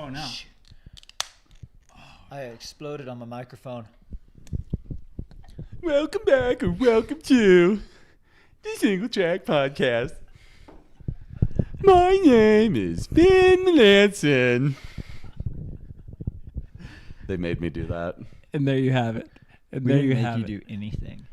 Oh, no. I exploded on my microphone. Welcome back or welcome to the Singletrack podcast. My name is Ben Melanson. They made me do that. And there you have it. And We there didn't you make have you it. do anything.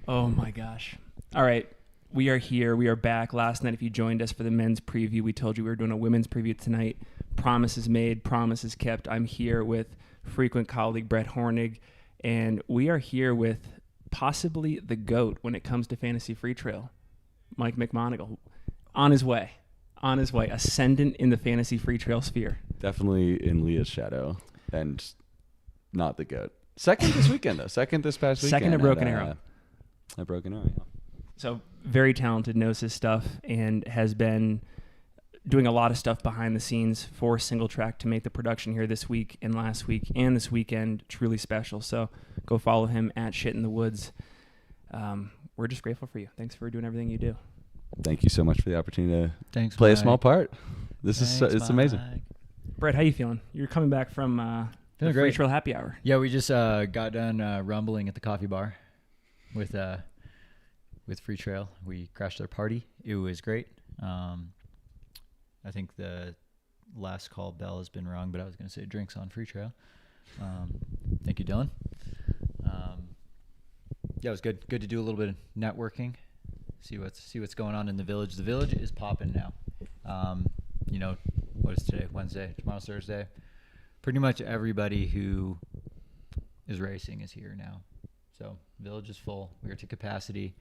Oh, my gosh. All right. We are here. We are back. Last night, if you joined us for the men's preview, we told you we were doing a women's preview tonight. Promises made, promises kept. I'm here with frequent colleague Brett Hornig, and we are here with possibly the GOAT when it comes to fantasy free trail, Mike McMonagle, on his way, ascendant in the fantasy free trail sphere. Definitely in Leah's shadow and not the GOAT. Second this weekend, though. Second this past weekend. Second at Broken Arrow. At Broken Arrow, yeah. So very talented, knows his stuff, and has been doing a lot of stuff behind the scenes for Singletrack to make the production here this week and last week and this weekend truly special. So go follow him at Shit in the Woods. We're just grateful for you. Thanks for doing everything you do. Thank you so much for the opportunity to play Mike. a small part. It's amazing. Brett, how you feeling? You're coming back from the Free great. Trail Happy Hour. Yeah, we just got done rumbling at the coffee bar with Free Trail. We crashed their party. It was great. I think the last call bell has been rung, but I was going to say drinks on Free Trail. Thank you, Dylan. Yeah, it was good. Good to do a little bit of networking. See what's going on in the village. The village is popping now. What is today? Wednesday. Tomorrow's Thursday. Pretty much everybody who is racing is here now. So village is full. We're to capacity,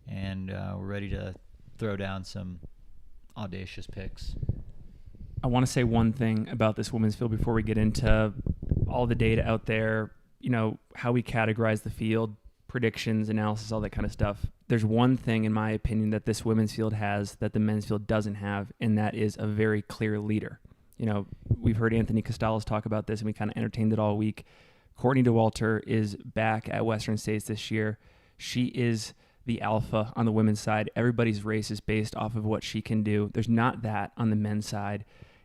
and we're ready to throw down some audacious picks. I want to say one thing about this women's field before we get into all the data out there, how we categorize the field, predictions, analysis, all that kind of stuff. There's one thing, in my opinion, that this women's field has that the men's field doesn't have, and that is a very clear leader. We've heard Anthony Costales talk about this, and we kind of entertained it all week. Courtney Dauwalter is back at Western States this year. She is the alpha on the women's side. Everybody's race is based off of what she can do. There's not that on the men's side.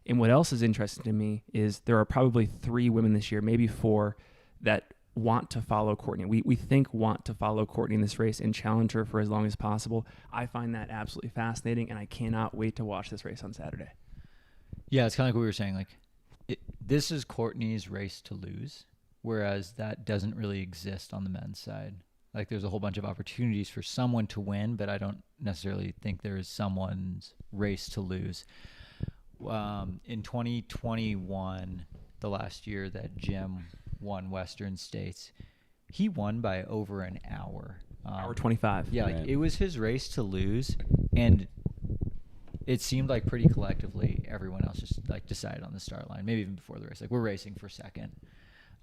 And what else is interesting to me is there are probably 3 women this year, maybe 4, that want to follow Courtney. We think want to follow Courtney in this race and challenge her for as long as possible. I find that absolutely fascinating, and I cannot wait to watch this race on Saturday. Yeah, it's kind of like what we were saying. This is Courtney's race to lose, whereas that doesn't really exist on the men's side. There's a whole bunch of opportunities for someone to win, but I don't necessarily think there is someone's race to lose. In 2021, the last year that Jim won Western States, he won by over an hour. Hour 25. Yeah, Right. it was his race to lose, and it seemed like pretty collectively everyone else just decided on the start line, maybe even before the race. We're racing for second.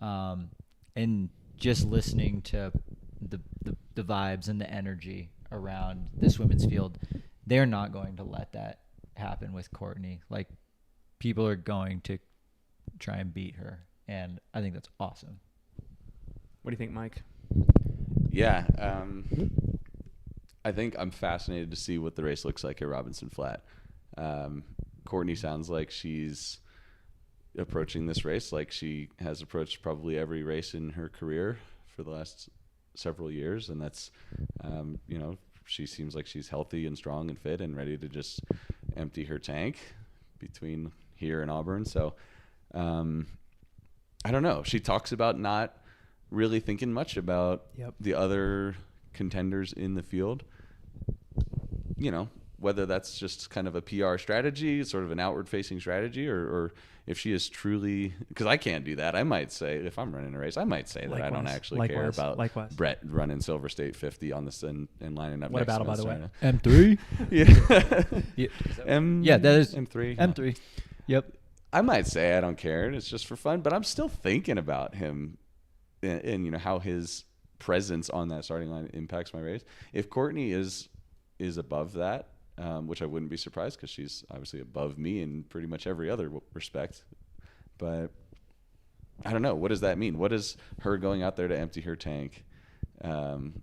And just listening to the vibes and the energy around this women's field, they're not going to let that happen with Courtney. People are going to try and beat her, and I think that's awesome. What do you think, Mike? Yeah. I think I'm fascinated to see what the race looks like at Robinson Flat. Courtney sounds like she's approaching this race like she has approached probably every race in her career for the last several years, and that's she seems like she's healthy and strong and fit and ready to just empty her tank between here and Auburn. So I don't know. She talks about not really thinking much about the other contenders in the field. Whether that's just kind of a PR strategy, sort of an outward-facing strategy, or if she is truly, because I can't do that. I might say, if I'm running a race, I might say that I don't actually care about Brett running Silver State 50 on this and lining up. What next battle, to by the way? M3? Yeah. That is M3. M3. Yep. I might say I don't care. It's just for fun, but I'm still thinking about him and how his presence on that starting line impacts my race. If Courtney is above that, which I wouldn't be surprised because she's obviously above me in pretty much every other respect. But I don't know. What does that mean? What does her going out there to empty her tank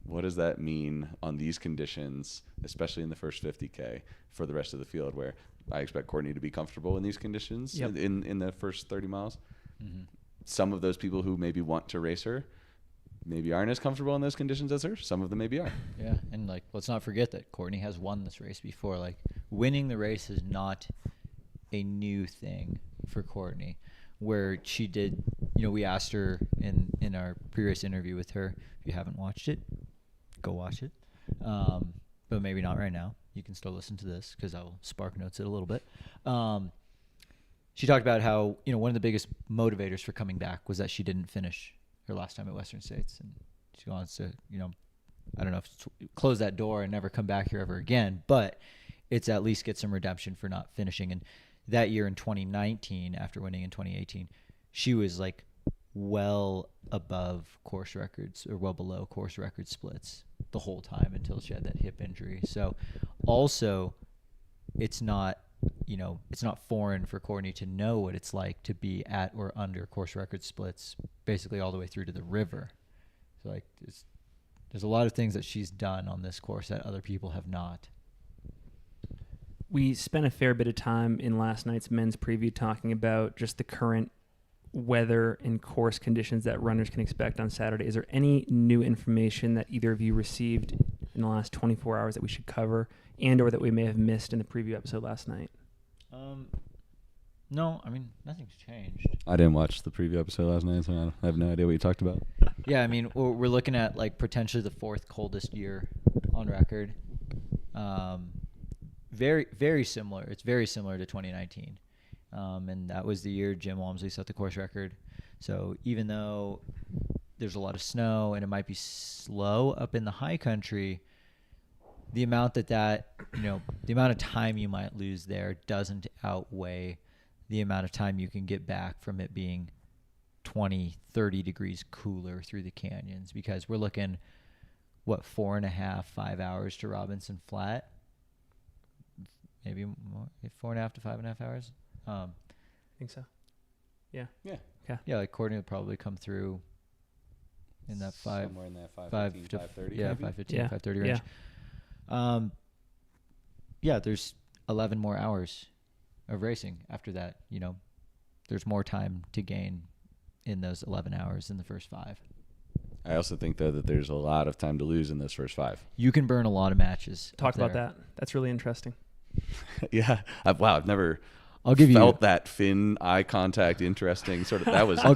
What does that mean on these conditions, especially in the first 50K for the rest of the field, where I expect Courtney to be comfortable in these conditions in the first 30 miles. Mm-hmm. Some of those people who maybe want to race her maybe aren't as comfortable in those conditions as her. Some of them maybe are. Yeah, and like, let's not forget that Courtney has won this race before. Like, winning the race is not a new thing for Courtney. Where she did, we asked her in our pre-race interview with her. If you haven't watched it, go watch it. But maybe not right now. You can still listen to this because I'll spark notes it a little bit. She talked about how, one of the biggest motivators for coming back was that she didn't finish her last time at Western States. And she wants to, I don't know if close that door and never come back here ever again, but it's at least get some redemption for not finishing. And that year in 2019, after winning in 2018, she was like well above course records or well below course record splits the whole time until she had that hip injury. So also it's not foreign for Courtney to know what it's like to be at or under course record splits basically all the way through to the river. So like there's a lot of things that she's done on this course that other people have not. We spent a fair bit of time in last night's men's preview talking about just the current weather and course conditions that runners can expect on Saturday. Is there any new information that either of you received in the last 24 hours that we should cover and or that we may have missed in the preview episode last night? No, I mean, nothing's changed. I didn't watch the preview episode last night, so I have no idea what you talked about. Yeah, I mean, we're looking at like potentially the fourth coldest year on record. Very, very similar. It's very similar to 2019. And that was the year Jim Walmsley set the course record. So even though there's a lot of snow and it might be slow up in the high country, the amount the amount of time you might lose there doesn't outweigh the amount of time you can get back from it being 20, 30 degrees cooler through the canyons, because we're looking, 4.5, 5 hours to Robinson Flat? Maybe more, 4.5 to 5.5 hours. I think so. Yeah. Yeah. Okay. Yeah, like Courtney would probably come through in that somewhere in that 5:15, 5:30. Yeah, maybe? 5:15, 5:30 range. Yeah, there's 11 more hours of racing after that. There's more time to gain in those 11 hours than the first 5. I also think, though, that there's a lot of time to lose in those first 5. You can burn a lot of matches. Talk about that. That's really interesting. Yeah. I've never felt that fin eye contact interesting sort of.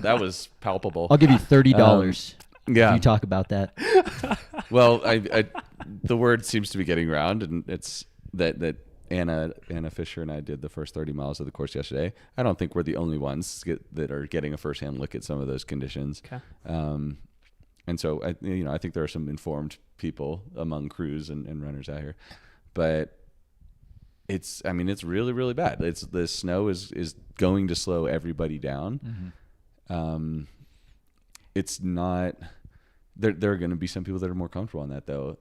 That was palpable. I'll give you $30 if you talk about that. Well, I the word seems to be getting around, and it's that Anna Fisher and I did the first 30 miles of the course yesterday. I don't think we're the only ones that are getting a firsthand look at some of those conditions. Okay. And so I think there are some informed people among crews and runners out here, but it's really, really bad. The snow is going to slow everybody down. Mm-hmm. It's not. There are going to be some people that are more comfortable on that, though.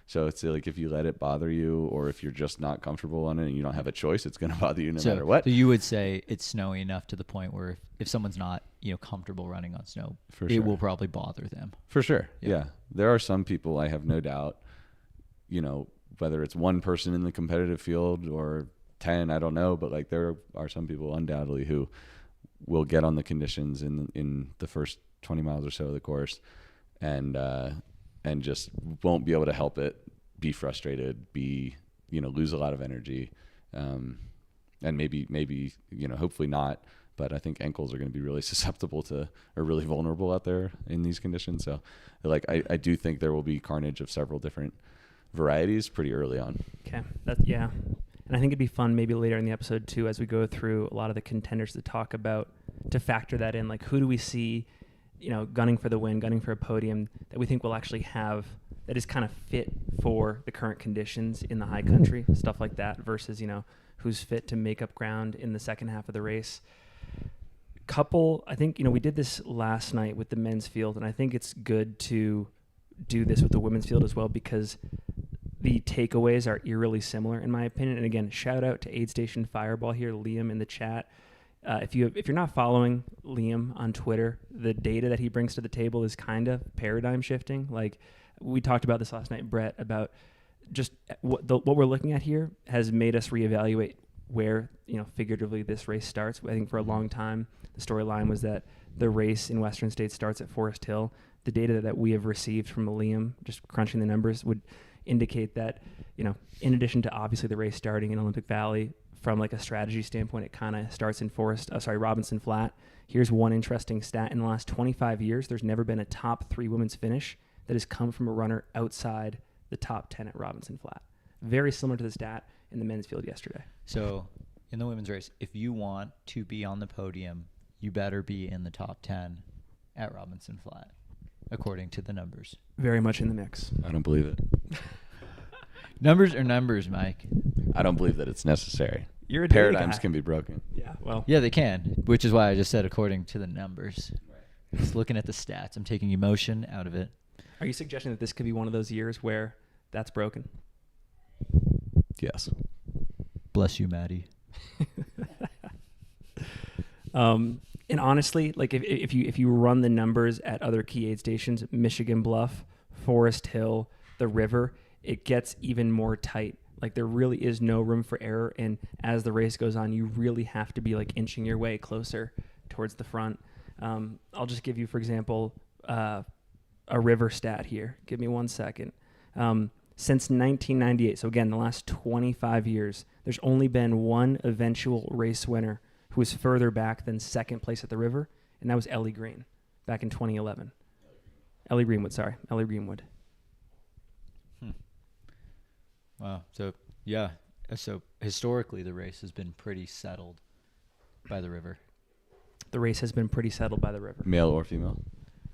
So it's like if you let it bother you, or if you're just not comfortable on it and you don't have a choice, it's going to bother you no matter what. So you would say it's snowy enough to the point where if someone's not comfortable running on snow, it will probably bother them. For sure, yeah. There are some people, I have no doubt, whether it's one person in the competitive field or 10, I don't know, but like there are some people undoubtedly who will get on the conditions in the first 20 miles or so of the course and just won't be able to help it, be frustrated, lose a lot of energy, and maybe hopefully not, but I think ankles are going to be really susceptible to, or really vulnerable out there in these conditions. So like I do think there will be carnage of several different varieties pretty early on. Okay. Yeah. And I think it'd be fun maybe later in the episode too, as we go through a lot of the contenders to factor that in. Like, who do we see, gunning for the win, gunning for a podium that we think will actually have, that is kind of fit for the current conditions in the high country, stuff like that, versus, who's fit to make up ground in the second half of the race. I think, we did this last night with the men's field, and I think it's good to do this with the women's field as well, because the takeaways are eerily similar in my opinion. And again, shout out to Aid Station Fireball here, Liam in the chat. if you're not following Liam on Twitter, the data that he brings to the table is kind of paradigm shifting. Like we talked about this last night, Brett, about just what we're looking at here has made us reevaluate where, figuratively this race starts. I think for a long time, the storyline was that the race in Western States starts at Forest Hill. The data that we have received from Liam, just crunching the numbers, would indicate that, in addition to obviously the race starting in Olympic Valley, from like a strategy standpoint, it kind of starts in Robinson Flat. Here's one interesting stat. In the last 25 years, there's never been a top 3 women's finish that has come from a runner outside the top 10 at Robinson Flat. Very similar to the stat in the men's field yesterday. So in the women's race, if you want to be on the podium, you better be in the top 10 at Robinson Flat, according to the numbers. Very much in the mix. I don't believe it. Numbers are numbers, Mike. I don't believe that it's necessary. You're a data Paradigms guy. can be broken. Yeah, well. Yeah, they can, which is why I just said according to the numbers. Right. Just looking at the stats. I'm taking emotion out of it. Are you suggesting that this could be one of those years where that's broken? Yes. Bless you, Maddie. And honestly, like if you run the numbers at other key aid stations, Michigan Bluff, Forest Hill, the River, it gets even more tight. Like there really is no room for error, and as the race goes on, you really have to be like inching your way closer towards the front. I'll just give you, for example, a River stat here. Give me 1 second. Since 1998, so again, the last 25 years, there's only been one eventual race winner who was further back than second place at the River, and that was Ellie Green back in 2011. Ellie Greenwood. Wow. So, yeah. So, historically, the race has been pretty settled by the River. The race has been pretty settled by the River. Male or female?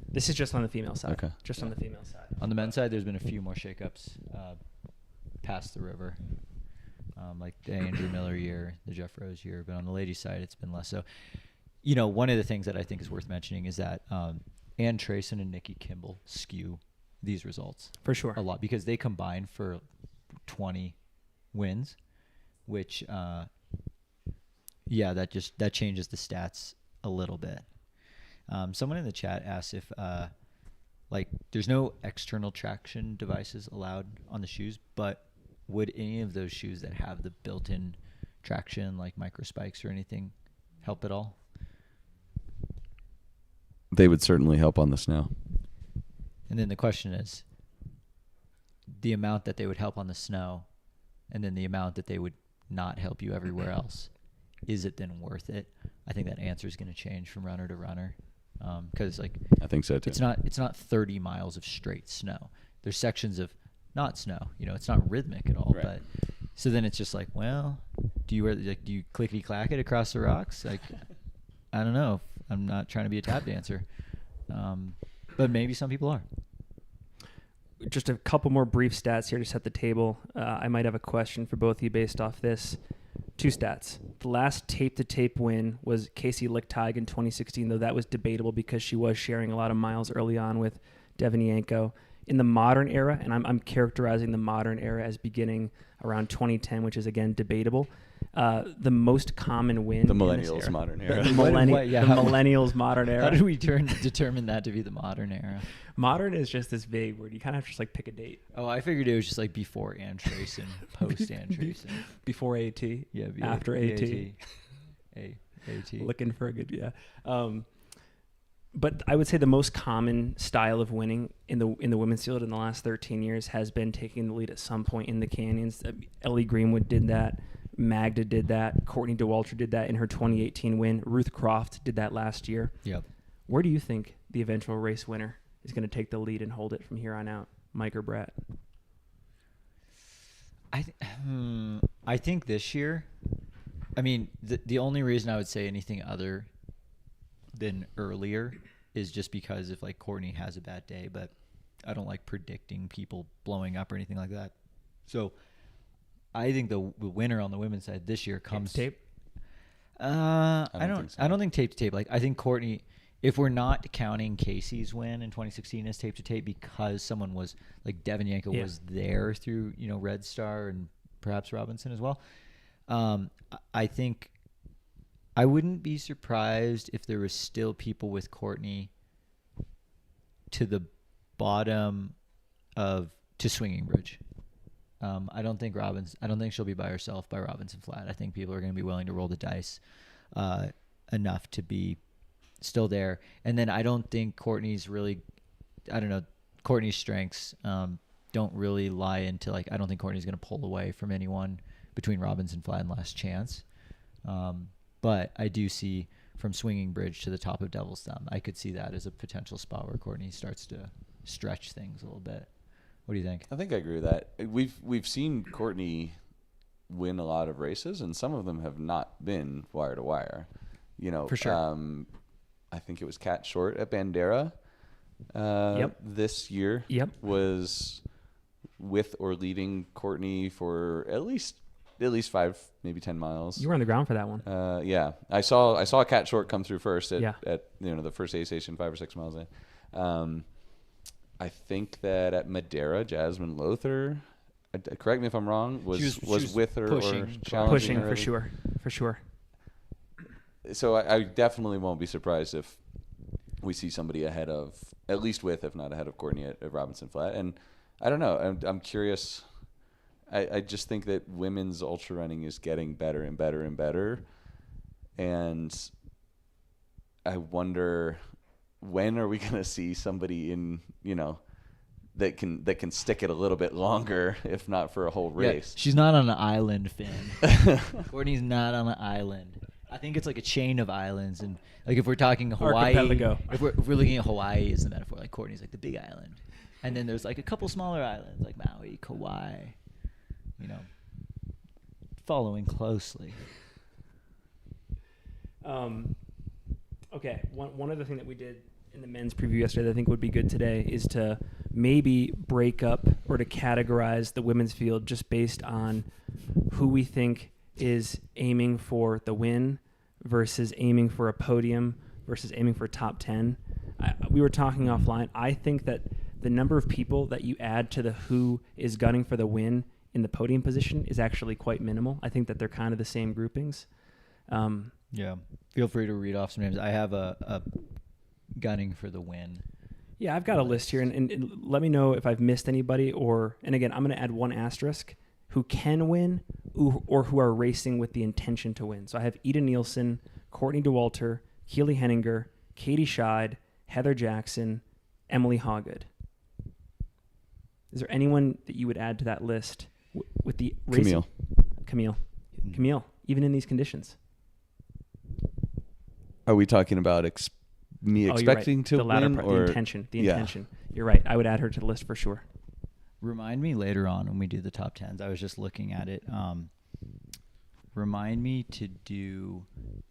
This is just on the female side. Okay. Just on the female side. On the men's side, there's been a few more shakeups past the River, like the Andrew Miller year, the Jeff Rose year. But on the ladies' side, it's been less so. One of the things that I think is worth mentioning is that Ann Trayson and Nikki Kimball skew these results. For sure. A lot, because they combine for 20 wins, which, that changes the stats a little bit. Someone in the chat asked if, there's no external traction devices allowed on the shoes, but would any of those shoes that have the built-in traction, like micro spikes or anything, help at all? They would certainly help on the snow. And then the question is, the amount that they would help on the snow, and then the amount that they would not help you everywhere else, is it then worth it? I think that answer is going to change from runner to runner, because I think so too. It's not 30 miles of straight snow. There's sections of not snow. It's not rhythmic at all. Right. But so then it's just do you clickety clack it across the rocks? I don't know. I'm not trying to be a tap dancer, but maybe some people are. Just a couple more brief stats here to set the table. I might have a question for both of you based off this. 2 stats. The last tape-to-tape win was Casey Lichtig in 2016, though that was debatable because she was sharing a lot of miles early on with Devin Yanko. In the modern era, and I'm characterizing the modern era as beginning around 2010, which is, again, debatable, the most common win The in this millennials era. modern era. The millennials modern era. How do we determine that to be the modern era? Modern is just this vague word. You kind of have to just pick a date. Oh, I figured it was just before Ann Trayson, post Ann Trayson. Before AT. Yeah, after AT. AT. Looking for a good, yeah. But I would say the most common style of winning in the women's field in the last 13 years has been taking the lead at some point in the canyons. Ellie Greenwood did that. Magda did that. Courtney Dauwalter did that in her 2018 win. Ruth Croft did that last year. Yep. Where do you think the eventual race winner is going to take the lead and hold it from here on out, Mike or Brett? I think this year, the only reason I would say anything other than earlier is just because if Courtney has a bad day, but I don't like predicting people blowing up or anything like that. So I think the winner on the women's side this year comes tape. I don't think tape to tape. I think Courtney, if we're not counting Casey's win in 2016 as tape to tape because someone was Devin Yanko was there through Red Star and perhaps Robinson as well. I think I wouldn't be surprised if there was still people with Courtney to the bottom to Swinging Bridge. I don't think she'll be by herself by Robinson Flat. I think people are going to be willing to roll the dice enough to be still there. And then I don't think Courtney's strengths don't really lie into like, I don't think Courtney's going to pull away from anyone between Robinson Flat and Last Chance. But I do see from Swinging Bridge to the top of Devil's Thumb, I could see that as a potential spot where Courtney starts to stretch things a little bit. What do you think? I think I agree with that. We've seen Courtney win a lot of races, and some of them have not been wire to wire. For sure. I think it was Cat Short at Bandera this year. Yep. Was with or leading Courtney for at least 5, maybe 10 miles. You were on the ground for that one. Yeah, I saw Cat Short come through first at the first aid station 5 or 6 miles in. I think that at Madera, Jasmine Lothar, correct me if I'm wrong, was with her pushing, or challenging her. for sure. So I definitely won't be surprised if we see somebody ahead of, at least with, if not ahead of Courtney at Robinson Flat. And I don't know. I'm curious. I just think that women's ultra running is getting better and better and better. And I wonder, when are we going to see somebody in, that can stick it a little bit longer, if not for a whole race? Yeah, she's not on an island, Finn. Courtney's not on an island. I think it's like a chain of islands, and like if we're talking Hawaii, if we're looking at Hawaii as the metaphor, like Courtney's like the big island, and then there's like a couple smaller islands like Maui, Kauai, following closely. Okay, one other thing that we did in the men's preview yesterday that I think would be good today is to maybe break up or to categorize the women's field just based on who we think is aiming for the win versus aiming for a podium versus aiming for top 10. We were talking offline. I think that the number of people that you add to the who is gunning for the win in the podium position is actually quite minimal. I think that they're kind of the same groupings. Yeah. Feel free to read off some names. I have a gunning for the win. Yeah, I've got a list here, and let me know if I've missed anybody, and again, I'm going to add one asterisk, who can win or who are racing with the intention to win. So I have Eda Nilsson, Courtney Dauwalter, Keely Henninger, Katie Scheid, Heather Jackson, Emily Hawgood. Is there anyone that you would add to that list with the racing? Camille, even in these conditions. Are we talking about expecting right. to the latter win? Part, or the intention. You're right. I would add her to the list for sure. Remind me later on when we do the top 10s. I was just looking at it. Remind me to do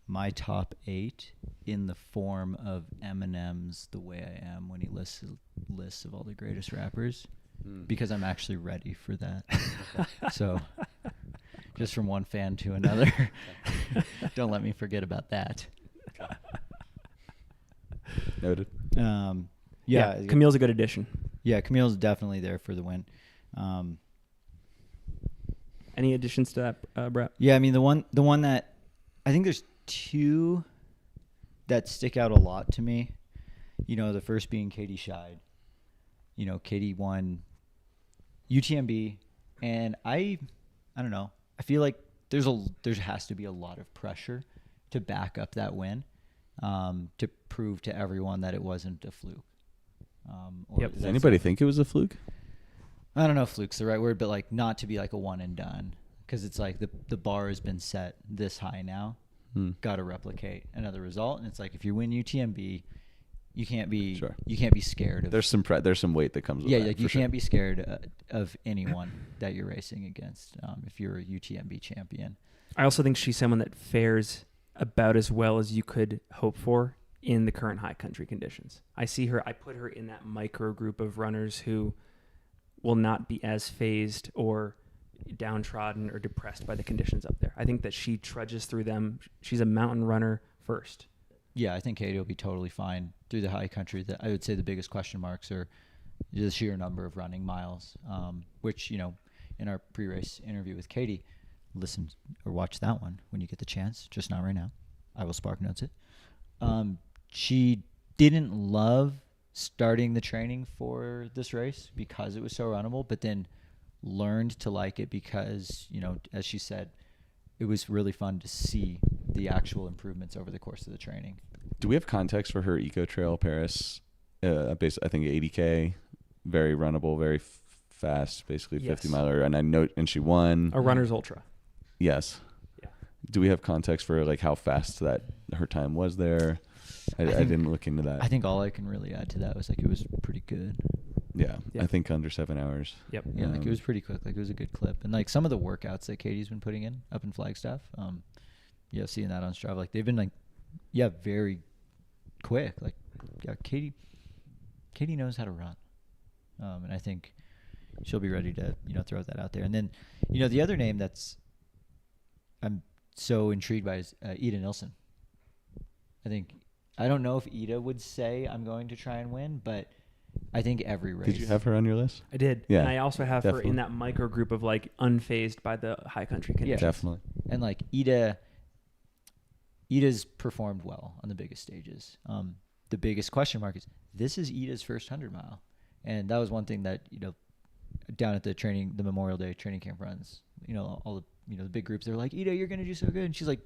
my top 8 in the form of Eminem's "The Way I Am" when he lists of all the greatest rappers, because I'm actually ready for that. So, just from one fan to another, don't let me forget about that. Noted. Yeah, Camille's a good addition. Yeah, Camille's definitely there for the win. Any additions to that, Brett? Yeah, I mean the one that I think there's 2 that stick out a lot to me. The first being Katie Scheid. Katie won UTMB, and I don't know. I feel like there has to be a lot of pressure to back up that win, to prove to everyone that it wasn't a fluke. Does anybody think it was a fluke? I don't know if fluke's the right word, but like not to be like a one and done, because it's like the bar has been set this high now. Got to replicate another result, and it's like if you win UTMB, you can't be scared of. There's some weight that comes with that. Yeah, like you can't be scared of anyone that you're racing against if you're a UTMB champion. I also think she's someone that fares about as well as you could hope for in the current high country conditions. I put her in that micro group of runners who will not be as phased or downtrodden or depressed by the conditions up there. I think that she trudges through them. She's a mountain runner first. Yeah, I think Katie will be totally fine through the high country. I would say the biggest question marks are the sheer number of running miles, which, in our pre-race interview with Katie, listen or watch that one when you get the chance, just not right now. I will spark notes it. She didn't love starting the training for this race because it was so runnable, but then learned to like it because, as she said, it was really fun to see the actual improvements over the course of the training. Do we have context for her Eco Trail Paris? I think 80K, very runnable, very fast, basically 50 miler, and she won a runner's ultra. Yes. Yeah. Do we have context for like how fast that her time was there? I didn't look into that. I think all I can really add to that was like it was pretty good. Yeah, I think under 7 hours. Yep. Yeah, like it was pretty quick. Like it was a good clip, and like some of the workouts that Katie's been putting in up in Flagstaff, seeing that on Strava, like they've been like, very quick. Like, Katie knows how to run, and I think she'll be ready to throw that out there. And then the other name that's I'm so intrigued by is Eda Nilsson. I don't know if Eda would say I'm going to try and win, but I think every race. Did you have her on your list? I did. Yeah. And I also have definitely. her in that micro group of like unfazed by the high country conditions. Yeah, definitely. And like Eda's performed well on the biggest stages. The biggest question mark is this is Eda's first 100 mile. And that was one thing that, down at the Memorial Day training camp runs, all the big groups, they're like, Eda, you're going to do so good. And she's like,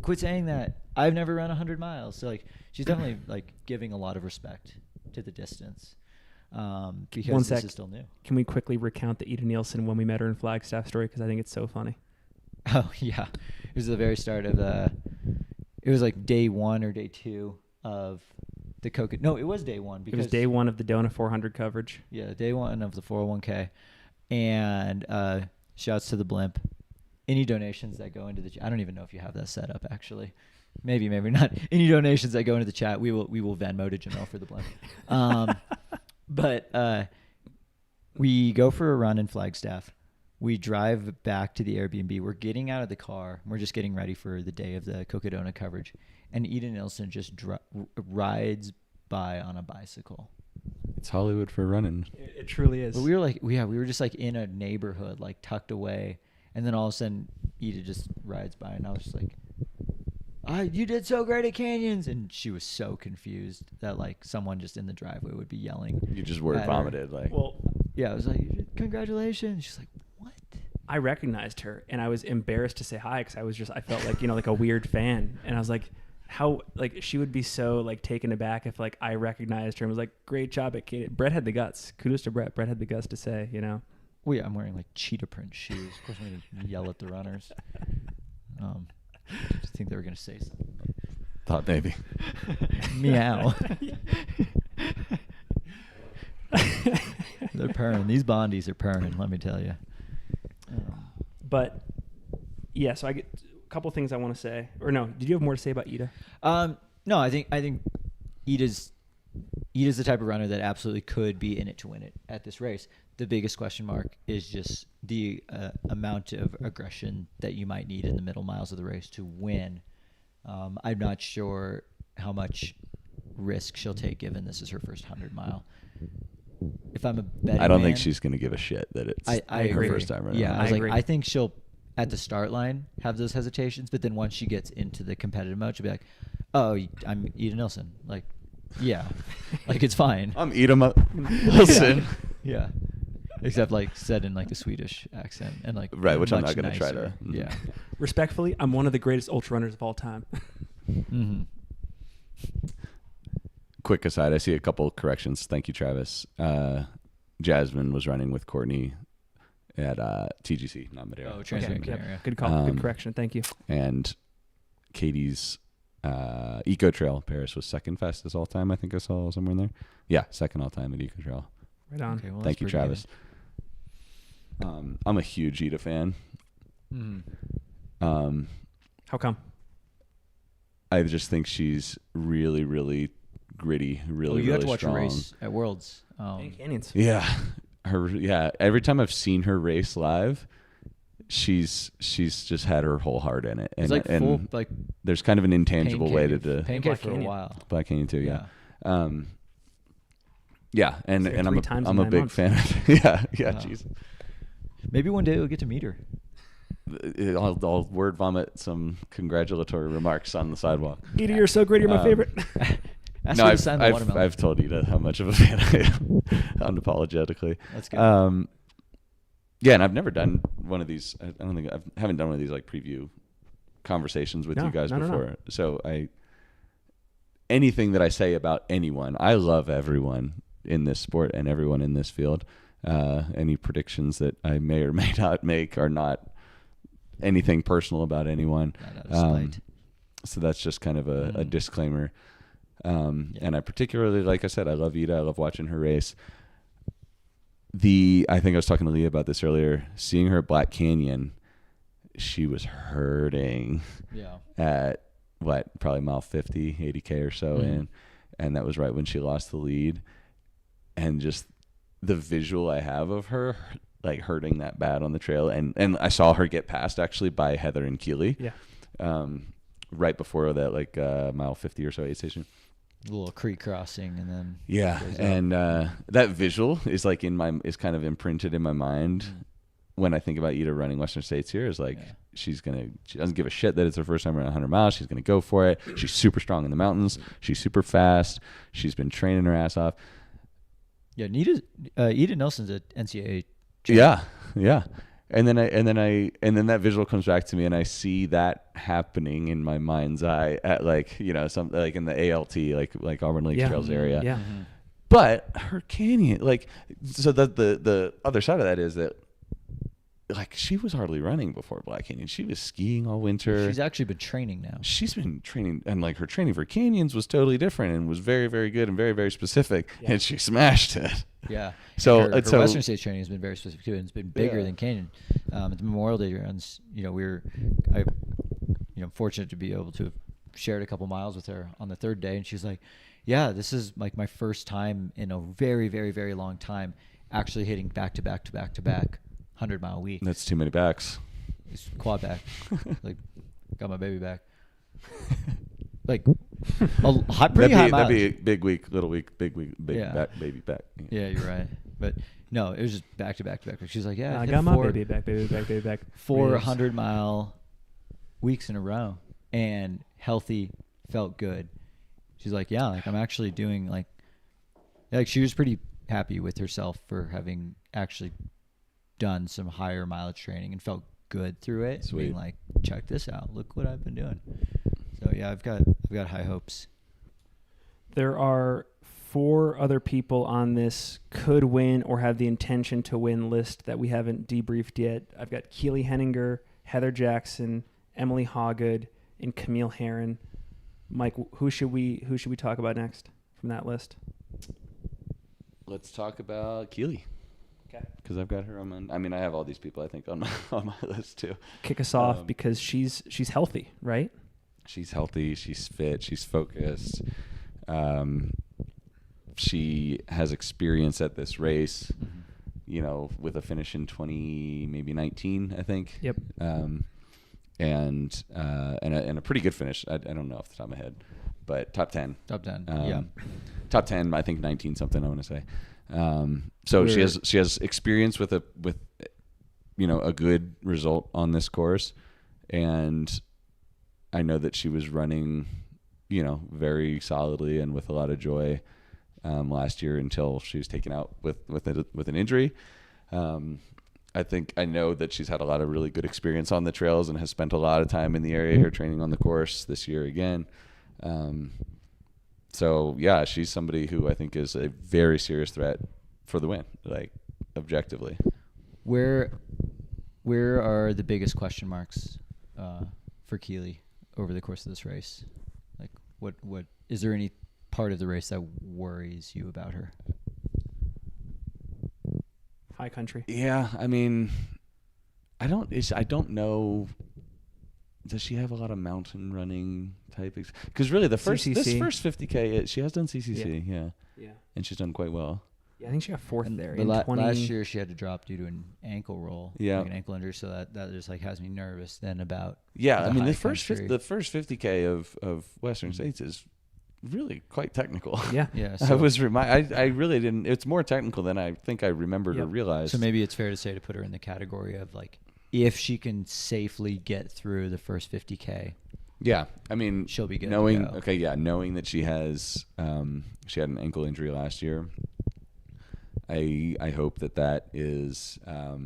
quit saying that. I've never run 100 miles. So like, she's definitely like giving a lot of respect to the distance. Because this is still new. Can we quickly recount the Eda Nilsson when we met her in Flagstaff story? Because I think it's so funny. Oh yeah. It was the very start of it was like day 1 or day 2 of the Coca. No, it was day 1 because it was day 1 of the Dona 400 coverage. Yeah, day 1 of the 401k, and shouts to the blimp. Any donations that go into the I don't even know if you have that set up actually. Maybe not. Any donations that go into the chat, we will Venmo to Jamel for the blimp. But we go for a run in Flagstaff. We drive back to the Airbnb. We're getting out of the car. We're just getting ready for the day of the Cocodona coverage. And Eda Nilsson just rides by on a bicycle. It's Hollywood for running. It truly is. But we were just like in a neighborhood, like tucked away. And then all of a sudden, Eda just rides by. And I was just like, you did so great at canyons. And she was so confused that like someone just in the driveway would be yelling. You just word vomited. Like, well, yeah, I was like, congratulations. She's like, what? I recognized her and I was embarrassed to say hi because I felt like, like a weird fan. And I was like, how, like, she would be so like taken aback if like I recognized her and was like, great job at Katie. Brett had the guts. Kudos to Brett. Brett had the guts to say, Well, yeah, I'm wearing like cheetah print shoes. Of course, I'm going to yell at the runners. I just think they were going to say something. Thought maybe. Meow. They're purring. These Bondies are purring, let me tell you. But, yeah, so I get a couple things I want to say. Or no, did you have more to say about Eda? No, I think Eda's the type of runner that absolutely could be in it to win it at this race. The biggest question mark is just the amount of aggression that you might need in the middle miles of the race to win. I'm not sure how much risk she'll take given this is her first 100 mile. If I'm a betting I don't man, think she's going to give a shit that it's I her agree. first time running. Yeah, I I agree. I think she'll at the start line have those hesitations, but then once she gets into the competitive mode, she'll be like, "Oh, I'm Eda Nilsson." Like, yeah, like it's fine. I'm Eda Nilsson. Yeah. Except like said in like a Swedish accent and like Right, which I'm much not going to try nicer. to. Yeah. Respectfully, I'm one of the greatest ultra runners of all time. Mm-hmm. Quick aside, I see a couple corrections. Thank you, Travis. Jasmine was running with Courtney at TGC, not Bandera. Oh, Okay, Transgender yep. area. Good call. Good correction. Thank you. And Katie's Eco Trail Paris was second fastest all time. I think I saw somewhere in there. Yeah, second all time at Eco Trail. Right on. Okay, well, Thank you, that's pretty Travis. I'm a huge Eda fan. good. Mhm. How come? I just think she's really, really gritty, really, Oh, you really have to watch strong. a race at Worlds. Danny Canyons. Yeah, every time I've seen her race live, she's just had her whole heart in it, and It's like full like there's kind of an intangible way to do pancake Black for a Canyon. while. Black Canyon too. Yeah. And It's like and 3 times I'm in a 9 big months. fan. Yeah, Wow. jeez. Maybe one day we'll get to meet her. I'll word vomit some congratulatory remarks on the sidewalk. Eda, you're so great. You're my favorite. No, I've told Eda how much of a fan I am, unapologetically. That's good. Yeah, and I've never done one of these. I haven't done one of these like preview conversations with you guys before. No. So anything that I say about anyone, I love everyone in this sport and everyone in this field. Any predictions that I may or may not make are not anything personal about anyone. So that's just kind of a disclaimer. And I particularly, like I said, I love Eda. I love watching her race. I think I was talking to Leah about this earlier. Seeing her at Black Canyon, she was hurting at probably mile 50, 80K or so in. And that was right when she lost the lead. And just the visual I have of her like hurting that bad on the trail. And I saw her get passed actually by Heather and Keely. Yeah. Right before that, like mile 50 or so aid station. A little creek crossing and then and that visual is like is kind of imprinted in my mind when I think about Eda running Western States here. Is like she doesn't give a shit that it's her first time around 100 miles. She's gonna go for it. She's super strong in the mountains. She's super fast. She's been training her ass off. Yeah, Eda Nilsson's at NCAA champ. Yeah. And then that visual comes back to me, and I see that happening in my mind's eye at some like in the ALT, like Auburn Lake Trails area. Yeah. Mm-hmm. But her canyon, so the other side of that is that she was hardly running before Black Canyon. She was skiing all winter. She's actually been training now. She's been training, and her training for canyons was totally different and was very, very good and very, very specific. Yeah. And she smashed it. Yeah. So her Western States training has been very specific too, and it's been bigger than Canyon. At the Memorial Day runs, I'm fortunate to be able to have shared a couple miles with her on the third day, and she's like, "Yeah, this is like my first time in a very, very, very long time actually hitting back to back 100-mile week." That's too many backs. It's quad back. Got my baby back. Pretty high mileage. That'd be a big week, little week, big week, back, baby back. Yeah, you're right. But no, it was just back to back. She's like, "Yeah, I got my baby back. 400-mile weeks in a row and healthy, felt good." She's like, "Yeah, I'm actually doing she was pretty happy with herself for having actually done some higher mileage training and felt good through it. Sweet. Being like, check this out. Look what I've been doing." So yeah, I've got high hopes. There are 4 other people on this could win or have the intention to win list that we haven't debriefed yet. I've got Keely Henninger, Heather Jackson, Emily Hawgood, and Camille Herron. Mike, who should we talk about next from that list? Let's talk about Keely. Okay. Because I've got her on I have all these people I think on my list too. Kick us off because she's healthy, right? She's healthy. She's fit. She's focused. She has experience at this race, with a finish in 2019, I think. Yep. And a pretty good finish. I don't know off the top of my head, but top 10. Top 10. Yeah. Top 10. I think 19 something. I want to say. So she has experience with a good result on this course, and I know that she was running, very solidly and with a lot of joy last year until she was taken out with an injury. I know that she's had a lot of really good experience on the trails and has spent a lot of time in the area here training on the course this year again. So yeah, she's somebody who I think is a very serious threat for the win, objectively. Where are the biggest question marks for Keely over the course of this race? What is there any part of the race that worries you about her? High country. Yeah, I don't know. Does she have a lot of mountain running type? Because really, this first 50K, she has done CCC, yeah, and she's done quite well. Yeah, I think she got 4th there. Last year, she had to drop due to an ankle roll, an ankle injury. So that just has me nervous then about. Yeah, the first 50K of Western States is really quite technical. Yeah. So I really didn't. It's more technical than I think I remembered or realized. So maybe it's fair to say to put her in the category of if she can safely get through the first 50K, Yeah, I mean, she'll be good. Knowing, to go. knowing that she has, she had an ankle injury last year. I hope that is, I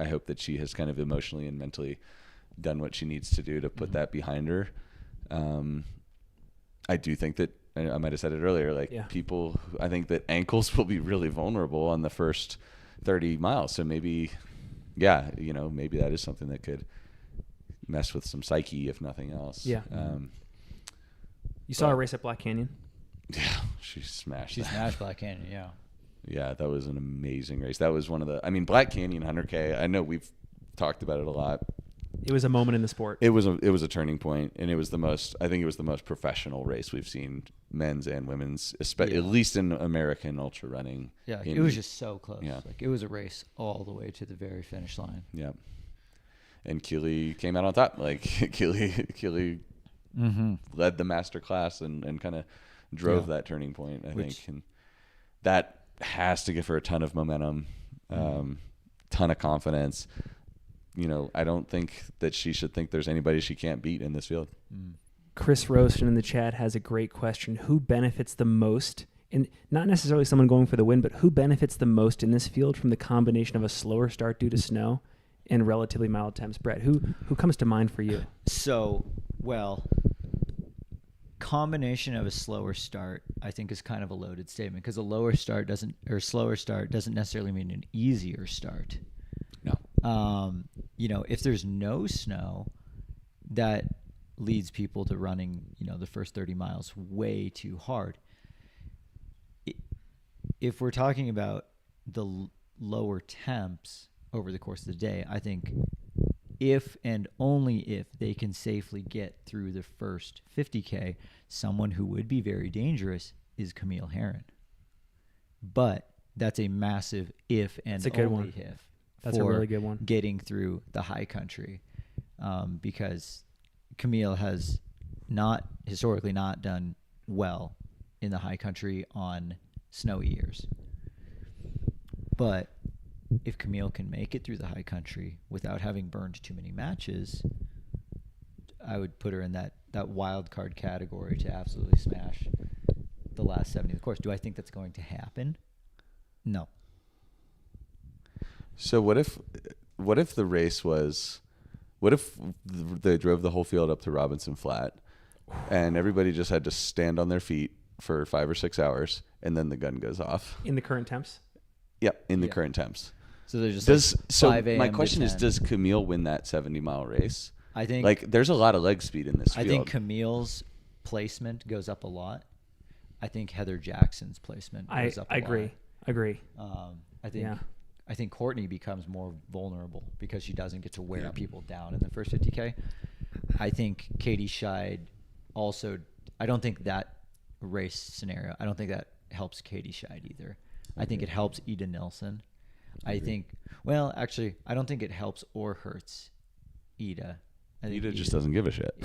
hope that she has kind of emotionally and mentally done what she needs to do to put that behind her. I do think that I might have said it earlier. People, I think that ankles will be really vulnerable on the first 30 miles. So maybe, maybe that is something that could mess with some psyche, if nothing else. Yeah. You saw her race at Black Canyon? Yeah, she smashed Black Canyon, yeah. Yeah, that was an amazing race. That was one of the, Black Canyon 100K, I know we've talked about it a lot. It was a moment in the sport. It was a turning point, and it was the most professional race we've seen, men's and women's, at least in American ultra running. Yeah, it was just so close. Yeah. It was a race all the way to the very finish line. Yeah. And Keely came out on top. Keely led the master class and kind of drove that turning point, I think. And that has to give her a ton of momentum, ton of confidence. I don't think that she should think there's anybody she can't beat in this field. Chris Roaston in the chat has a great question. Who benefits the most, and not necessarily someone going for the win, but who benefits the most in this field from the combination of a slower start due to snow and relatively mild temps? Brett, who comes to mind for you? So, combination of a slower start, I think, is kind of a loaded statement, because a slower start doesn't necessarily mean an easier start. No. If there's no snow, that leads people to running, the first 30 miles way too hard. If we're talking about the lower temps over the course of the day, I think if and only if they can safely get through the first 50K, someone who would be very dangerous is Camille Herron. But that's a massive if and only if. That's a really good one. Getting through the high country, because Camille has historically not done well in the high country on snowy years. But if Camille can make it through the high country without having burned too many matches, I would put her in that wild card category to absolutely smash the last 70 of the course. Do I think that's going to happen? No. So what if the race was, what if they drove the whole field up to Robinson Flat and everybody just had to stand on their feet for 5 or 6 hours and then the gun goes off? In the current temps? Yep, in the current temps. So there's just 5 a.m. My question is, does Camille win that 70-mile race? I think there's a lot of leg speed in this field. I think Camille's placement goes up a lot. I think Heather Jackson's placement goes up a lot. I agree. I think Courtney becomes more vulnerable because she doesn't get to wear people down in the first 50K. I think Katie Scheid also, I don't think that race scenario, I don't think that helps Katie Scheid either. I think it helps Eda Nilsson. I don't think it helps or hurts Eda. Eda just doesn't give a shit.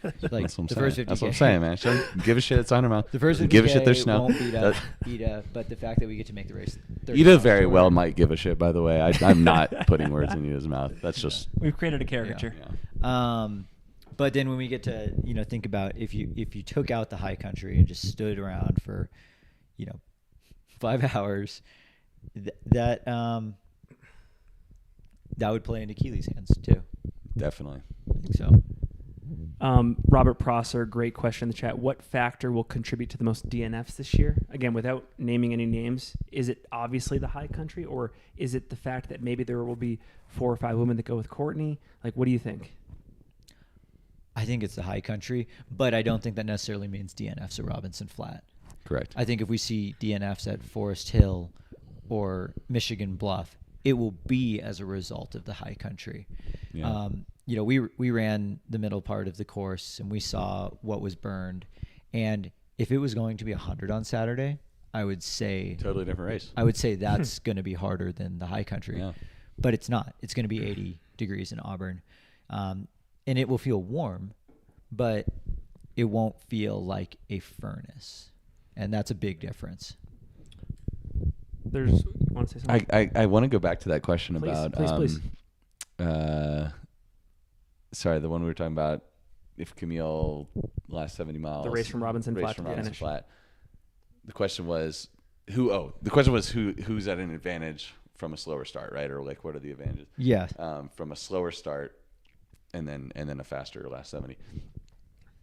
Like that's what I'm the saying. first 50K. That's what I'm saying, man. She doesn't give a shit. It's on her mouth. The first 50K give a shit. There's snow. Won't beat up Eda, but the fact that we get to make the race. Eda very well might give a shit. By the way, I'm not putting words in Eda's mouth. That's just we've created a caricature. Yeah. But then when we get to think about if you took out the high country and just stood around for 5 hours, that would play into Keely's hands too. Definitely. I think so. Robert Prosser, great question in the chat. What factor will contribute to the most DNFs this year? Again, without naming any names, is it obviously the high country, or is it the fact that maybe there will be 4 or 5 women that go with Courtney? What do you think? I think it's the high country, but I don't think that necessarily means DNFs at Robinson Flat. Correct. I think if we see DNFs at Forest Hill or Michigan Bluff, it will be as a result of the high country. Yeah. We ran the middle part of the course and we saw what was burned. And if it was going to be 100 on Saturday, I would say totally different race. I would say that's going to be harder than the high country. Yeah. But it's not. It's going to be 80 degrees in Auburn. And it will feel warm, but it won't feel like a furnace. And that's a big difference. Want to say something? I want to go back to that question about please. Sorry, the one we were talking about. If Camille last 70 miles, The race from Robinson Flat to Robinson finish. Flat. The question was who's at an advantage from a slower start, right? Or like, what are the advantages? Yeah. From a slower start and then a faster last 70.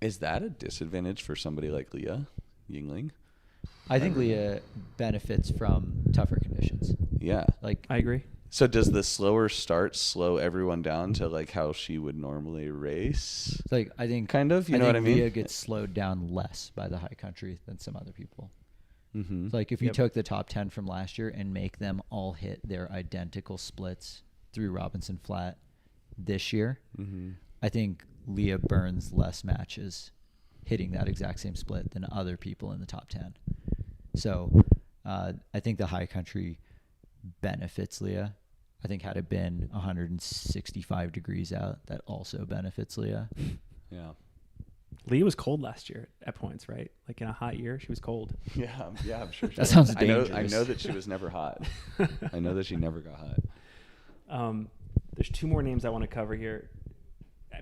Is that a disadvantage for somebody like Leah Yingling? I think Leah benefits from tougher conditions. Yeah. Like, I agree. So does the slower start slow everyone down to like how she would normally race? like I think Kind of, you know what I mean? Leah gets slowed down less by the high country than some other people. Mm-hmm. Like if you Yep. took the top 10 from last year and make them all hit their identical splits through Robinson Flat this year, Mm-hmm. I think Leah burns less matches hitting that exact same split than other people in the top 10. So I think the high country benefits Leah. I think had it been 165 degrees out, that also benefits Leah. Yeah. Leah was cold last year at points, right? Like in a hot year, she was cold. Yeah, I'm sure. She That was. sounds I know dangerous. that she was never hot. I know that she never got hot. There's two more names I want to cover here.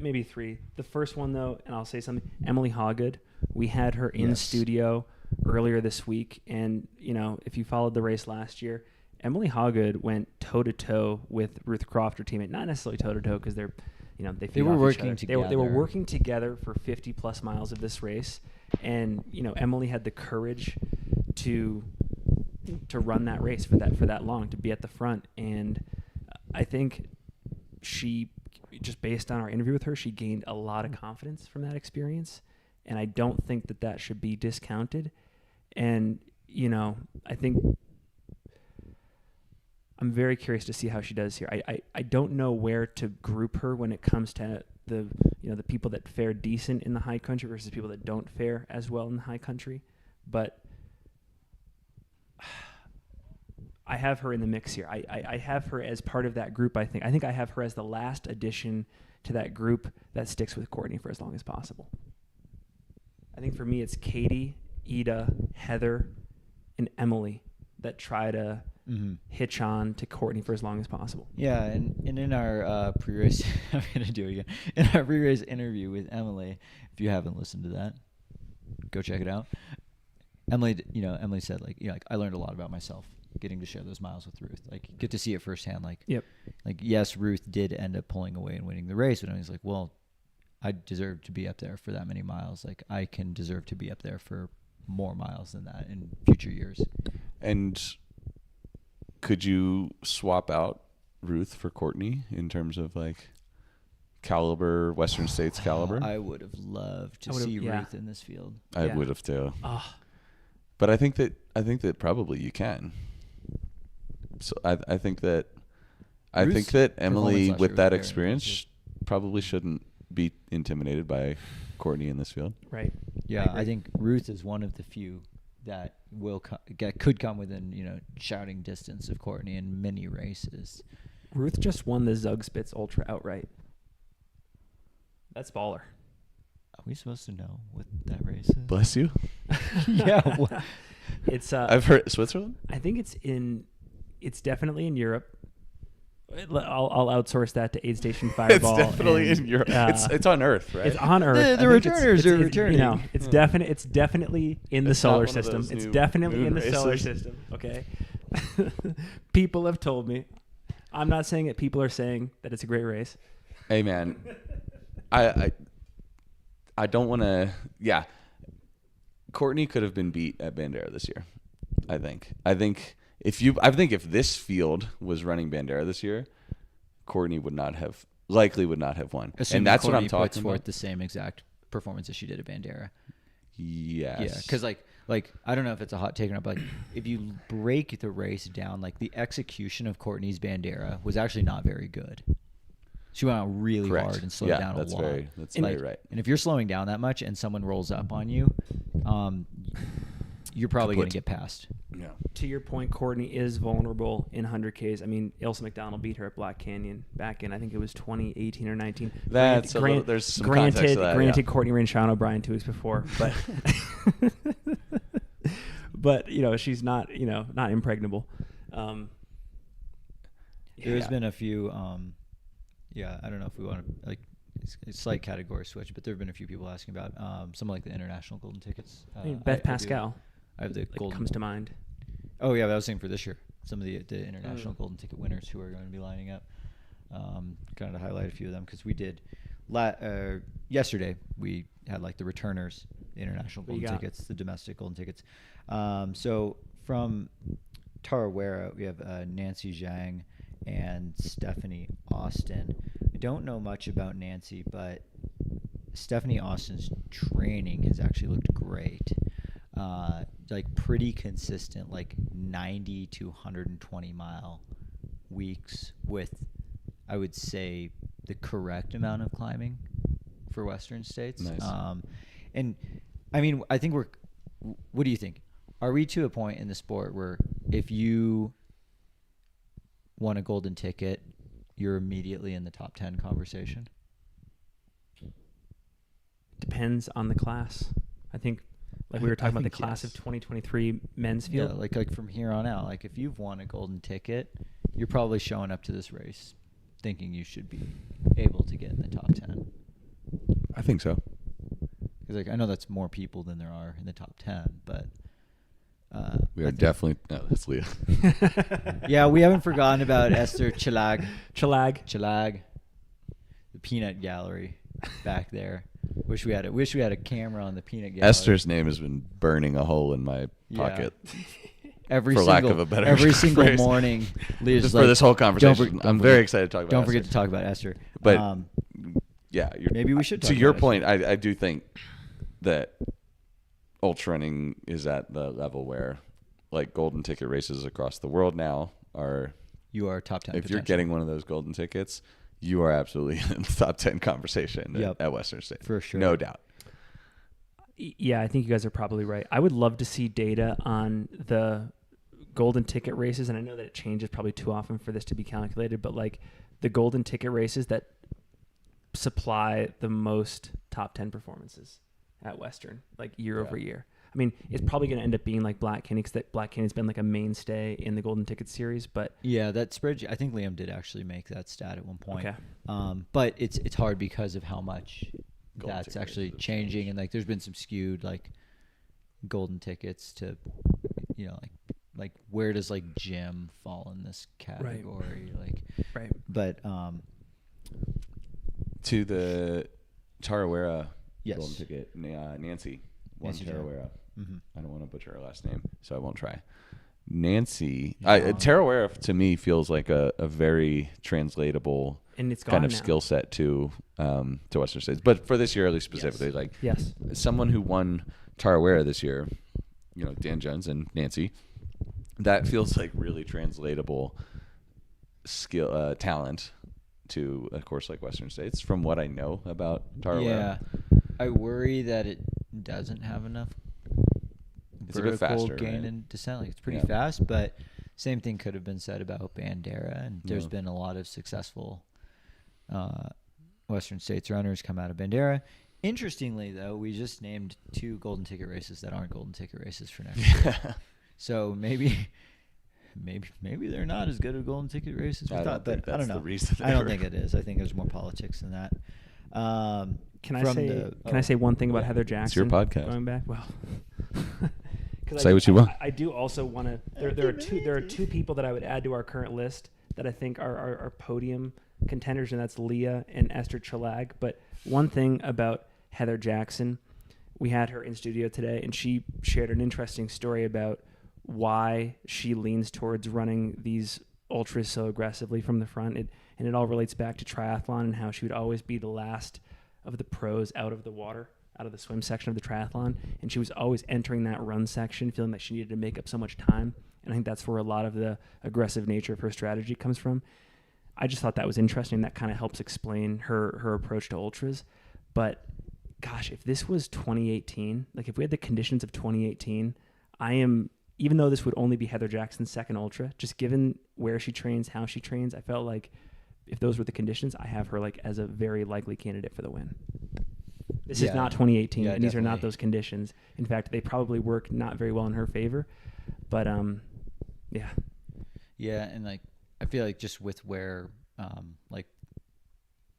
Maybe three. The first one, though, and I'll say something. Emily Hawgood. We had her in Yes. studio earlier this week. And, you know, if you followed the race last year, Emily Hawgood went toe-to-toe with Ruth Croft, her teammate. Not necessarily toe-to-toe because they're, you know, they feed were off each working other. They were together. working together for 50-plus miles of this race. And, you know, Emily had the courage to run that race for that long, to be at the front. And I think she, just based on our interview with her, she gained a lot of confidence from that experience. And I don't think that should be discounted. And, you know, I think I'm very curious to see how she does here. I don't know where to group her when it comes to the people that fare decent in the high country versus people that don't fare as well in the high country. But I have her in the mix here. I have her as part of that group, I think. I think I have her as the last addition to that group that sticks with Courtney for as long as possible. I think for me it's Katie, Eda, Heather, and Emily that try to hitch on to Courtney for as long as possible. Yeah, and in our pre-race, I'm going to do it again. In our pre-race interview with Emily, if you haven't listened to that, go check it out. Emily said, like, I learned a lot about myself getting to share those miles with Ruth. Like, get to see it firsthand. Like, Yep. like yes, Ruth did end up pulling away and winning the race, but I was like, well, I deserve to be up there for that many miles. Like, I can deserve to be up there for more miles than that in future years. And could you swap out Ruth for Courtney in terms of like caliber, Western States caliber? I would have loved to I would've- see yeah. Ruth in this field. I Yeah. would have too. Ah, But I think that probably you can. So I think that Ruth's Emily, performance last with year that was very experience, probably shouldn't be intimidated by Courtney in this field. right. Yeah, agree. I think Ruth is one of the few that could come within shouting distance of Courtney in many races. Ruth just won the Zugspitz Ultra outright. That's baller. Are we supposed to know what that race is? Bless you. Yeah. Well, It's I've heard Switzerland. I think it's definitely in Europe. I'll outsource that to Aid Station Fireball. It's definitely and, in Europe. It's on Earth, right? It's on Earth. The I think returners are returning. You know, it's definitely in the It's not solar one of system. those It's new definitely moon in the solar races. system. Okay. People have told me. I'm not saying it. People are saying that it's a great race. Hey man, I don't want to. Yeah, Courtney could have been beat at Bandera this year. I think if this field was running Bandera this year, Courtney would not have won. assuming And that's what Courtney I'm talking puts forth about. the same exact performance as she did at Bandera. Yes. Yeah, because like I don't know if it's a hot take or not, but like if you break the race down, like the execution of Courtney's Bandera was actually not very good. She went out really Correct. hard and slowed Yeah, down a that's lot. that's And very right. And if you're slowing down that much and someone rolls up on you, you're probably going to get past. Yeah. To your point, Courtney is vulnerable in 100Ks. I mean, Ilsa McDonald beat her at Black Canyon back in, I think it was 2018 or 19. There's some context to that. Granted, Yeah. Courtney ran Sean O'Brien 2 weeks before, but but she's not not impregnable. There's been a few. I don't know if we want to like. It's slight category switch, but there have been a few people asking about some like the international golden tickets. Beth Pascal. I have the golden. Comes to mind. Oh yeah, but I was saying for this year, some of the international golden ticket winners who are going to be lining up. Kind of highlight a few of them because we did. Yesterday we had like the returners, the international golden tickets, the domestic golden tickets. So from Tarawera we have Nancy Zhang and Stephanie Austin. I don't know much about Nancy, but Stephanie Austin's training has actually looked great. Like pretty consistent, like 90 to 120 mile weeks with, I would say, the correct amount of climbing for Western States. Nice. And I mean, I think what do you think? Are we to a point in the sport where if you won a golden ticket, you're immediately in the top 10 conversation? Depends on the class. I think, like we were talking about the class of 2023 men's field. Yeah, like from here on out, like if you've won a golden ticket, you're probably showing up to this race thinking you should be able to get in the top 10. I think so. Because like I know that's more people than there are in the top 10, but we are definitely. No, that's Leah. Yeah, we haven't forgotten about Esther Chalag, the peanut gallery back there. Wish we had a camera on the peanut gallery. Esther's name has been burning a hole in my pocket. Single morning, Leah's just like, for this whole conversation. I'm very excited to talk about. Don't forget to talk about Esther. But yeah, maybe we should. To your point, I do think that ultra running is at the level where, like, golden ticket races across the world now are. You are top 10. If you're getting one of those golden tickets, you are absolutely in the top 10 conversation at Western States. For sure. No doubt. Yeah, I think you guys are probably right. I would love to see data on the golden ticket races, and I know that it changes probably too often for this to be calculated, but like the golden ticket races that supply the most top 10 performances at Western, like year over year. I mean, it's probably going to end up being like Black Canyon, because Black Canyon's been like a mainstay in the golden ticket series. But yeah, that spreadsheet, I think Liam did actually make that stat at one point. Okay. But it's hard because of how much that's actually changing, and like there's been some skewed like golden tickets to, you know, like where does like gym fall in this category? Right. But to the Tarawera yes. golden ticket, Nancy Tarawera. Mm-hmm. I don't want to butcher her last name, so I won't try. Nancy. Tarawera to me feels like a very translatable and it's kind of now. Skill set to Western States. But for this year, at least specifically, someone who won Tarawera this year, you know, Dan Jones and Nancy, that feels like really translatable skill talent to a course like Western States from what I know about Tarawera. Yeah. I worry that it doesn't have enough it's a bit faster, gain right? and descent. Like it's pretty fast, but same thing could have been said about Bandera, and there's been a lot of successful Western States runners come out of Bandera. Interestingly, though, we just named 2 golden ticket races that aren't golden ticket races for next year. So maybe they're not as good at golden ticket races as we thought, but I don't know. I don't think it is. I think there's more politics than that. Can I say one thing about Heather Jackson? It's your podcast. Going back, well, say what you want. I do also want to. There are two people that I would add to our current list that I think are podium contenders, and that's Leah and Esther Chalag. But one thing about Heather Jackson, we had her in studio today, and she shared an interesting story about why she leans towards running these ultras so aggressively from the front. And it all relates back to triathlon and how she would always be the last of the pros out of the water, out of the swim section of the triathlon. And she was always entering that run section, feeling that she needed to make up so much time. And I think that's where a lot of the aggressive nature of her strategy comes from. I just thought that was interesting. That kind of helps explain her approach to ultras. But gosh, if this was 2018, like if we had the conditions of 2018, even though this would only be Heather Jackson's second ultra, just given where she trains, how she trains, I felt like if those were the conditions, I have her like as a very likely candidate for the win. This is not 2018, and these are not those conditions. In fact, they probably work not very well in her favor. But yeah, and like I feel like just with where like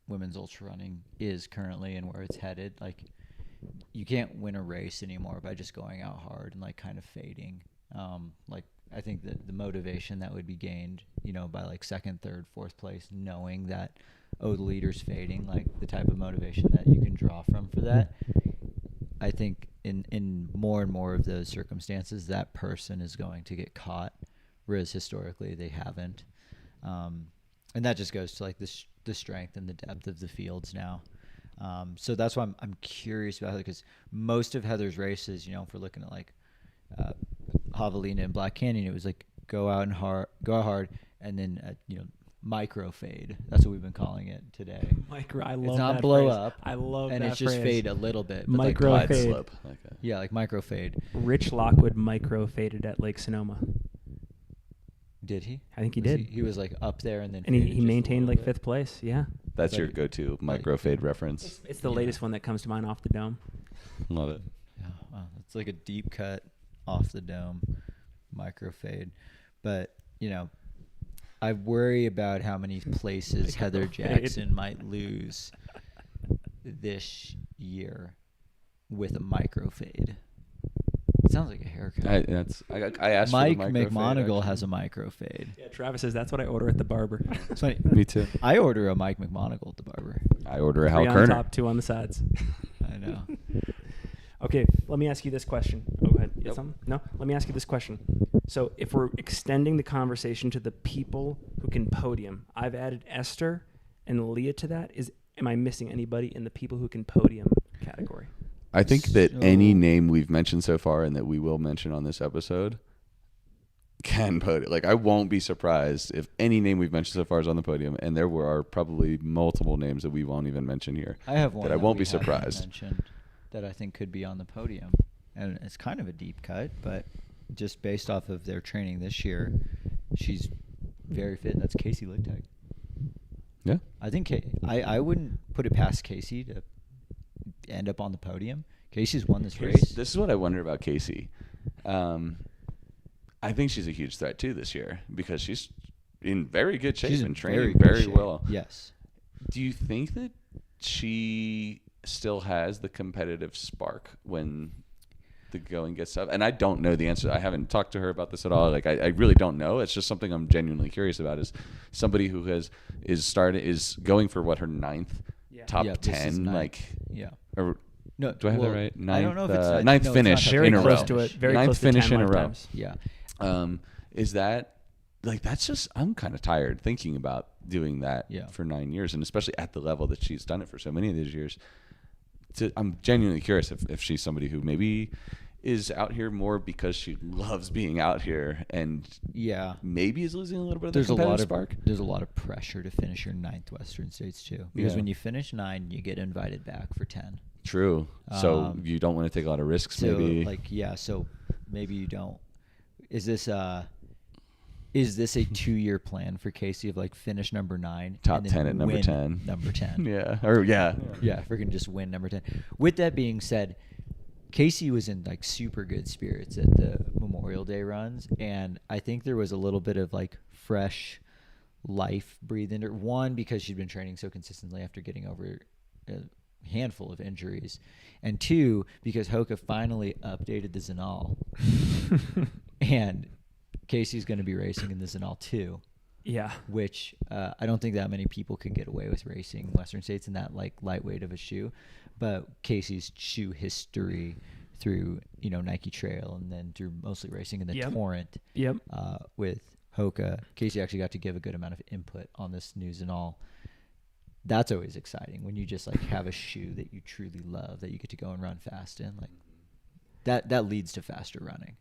women's ultra running is currently and where it's headed, like you can't win a race anymore by just going out hard and like kind of fading. Like I think that the motivation that would be gained, you know, by like second, third, fourth place, knowing that, oh, the leader's fading, like the type of motivation that you can draw from for that. I think in more and more of those circumstances, that person is going to get caught, whereas historically they haven't. And that just goes to like the strength and the depth of the fields now. So that's why I'm curious about it, because most of Heather's races, you know, if we're looking at like Javelina and Black Canyon, it was like go out hard, and then you know, micro fade. That's what we've been calling it today. Micro, I love it's not that blow phrase. up. I love and that it's just phrase. fade a little bit. But Micro like fade. Slope. Yeah, like micro fade. Rich Lockwood micro faded at Lake Sonoma. Did he? I think he did. He was like up there and then. And he faded just a maintained little like bit. 5th place. Yeah. That's Like- your go-to micro fade reference. It's the Yeah. latest one that comes to mind off the dome. Love it. Yeah, wow, it's like a deep cut off the dome, micro fade. But you know, I worry about how many places Heather Micro fade. Jackson might lose this year with a micro fade. It sounds like a haircut. I asked Mike for the micro fade, McMonagle actually. has a micro fade. Yeah, Travis says that's what I order at the barber. It's funny. Me too. I order a Mike McMonagle at the barber. I order a Hal 3 on Kerner. top, 2 on the sides. I know. Okay, let me ask you this question. Oh, go ahead. You had Yep. something? No? Let me ask you this question. So if we're extending the conversation to the people who can podium, I've added Esther and Leah to that. Am I missing anybody in the people who can podium category? I think that any So- name we've mentioned so far and that we will mention on this episode can podium. Like, I won't be surprised if any name we've mentioned so far is on the podium, and there are probably multiple names that we won't even mention here. I have one That I won't we be haven't surprised. mentioned that I think could be on the podium, and it's kind of a deep cut, but just based off of their training this year, she's very fit, and that's Casey Ligtag. Yeah. I think I wouldn't put it past Casey to end up on the podium. Casey's won this race. This is what I wonder about Casey. I think she's a huge threat too this year because she's in very good shape She's and in training good very shape. well. Yes. Do you think that she still has the competitive spark when the going gets tough? And I don't know the answer. I haven't talked to her about this at all. Like, I really don't know. It's just something I'm genuinely curious about. Is somebody who is going for what, her 9th top Yeah, this is 10, ninth. like, Yeah. or No, do I have well, that right? I don't know if it's Ninth no, it's not finish top Very in a close row. to it. Very Ninth close to finish 10 in a row. lifetimes. Yeah. Is that like, that's just, I'm kind of tired thinking about doing that Yeah. for 9 years, and especially at the level that she's done it for so many of these years. I'm genuinely curious if she's somebody who maybe is out here more because she loves being out here and Yeah. maybe is losing a little bit of There's the a competitive lot of spark. there's a lot of pressure to finish your 9th Western States too, because Yeah. when you finish 9, you get invited back for 10. True. So you don't want to take a lot of risks, So maybe. so maybe you don't. Is this a 2-year plan for Casey of like finish number 9, Top and then 10 at number win 10. number 10? yeah. Or yeah. Yeah, freaking just win number 10. With that being said, Casey was in like super good spirits at the Memorial Day runs, and I think there was a little bit of like fresh life breathed into her. One, because she'd been training so consistently after getting over a handful of injuries, and 2, because Hoka finally updated the Zenal, and Casey's going to be racing in the Zenal 2. Yeah. Which I don't think that many people can get away with racing Western States in that like lightweight of a shoe. But Casey's shoe history through, you know, Nike Trail and then through mostly racing in the Yep. Torrent Yep. with Hoka, Casey actually got to give a good amount of input on this news and all. That's always exciting when you just like have a shoe that you truly love that you get to go and run fast in. Like that leads to faster running.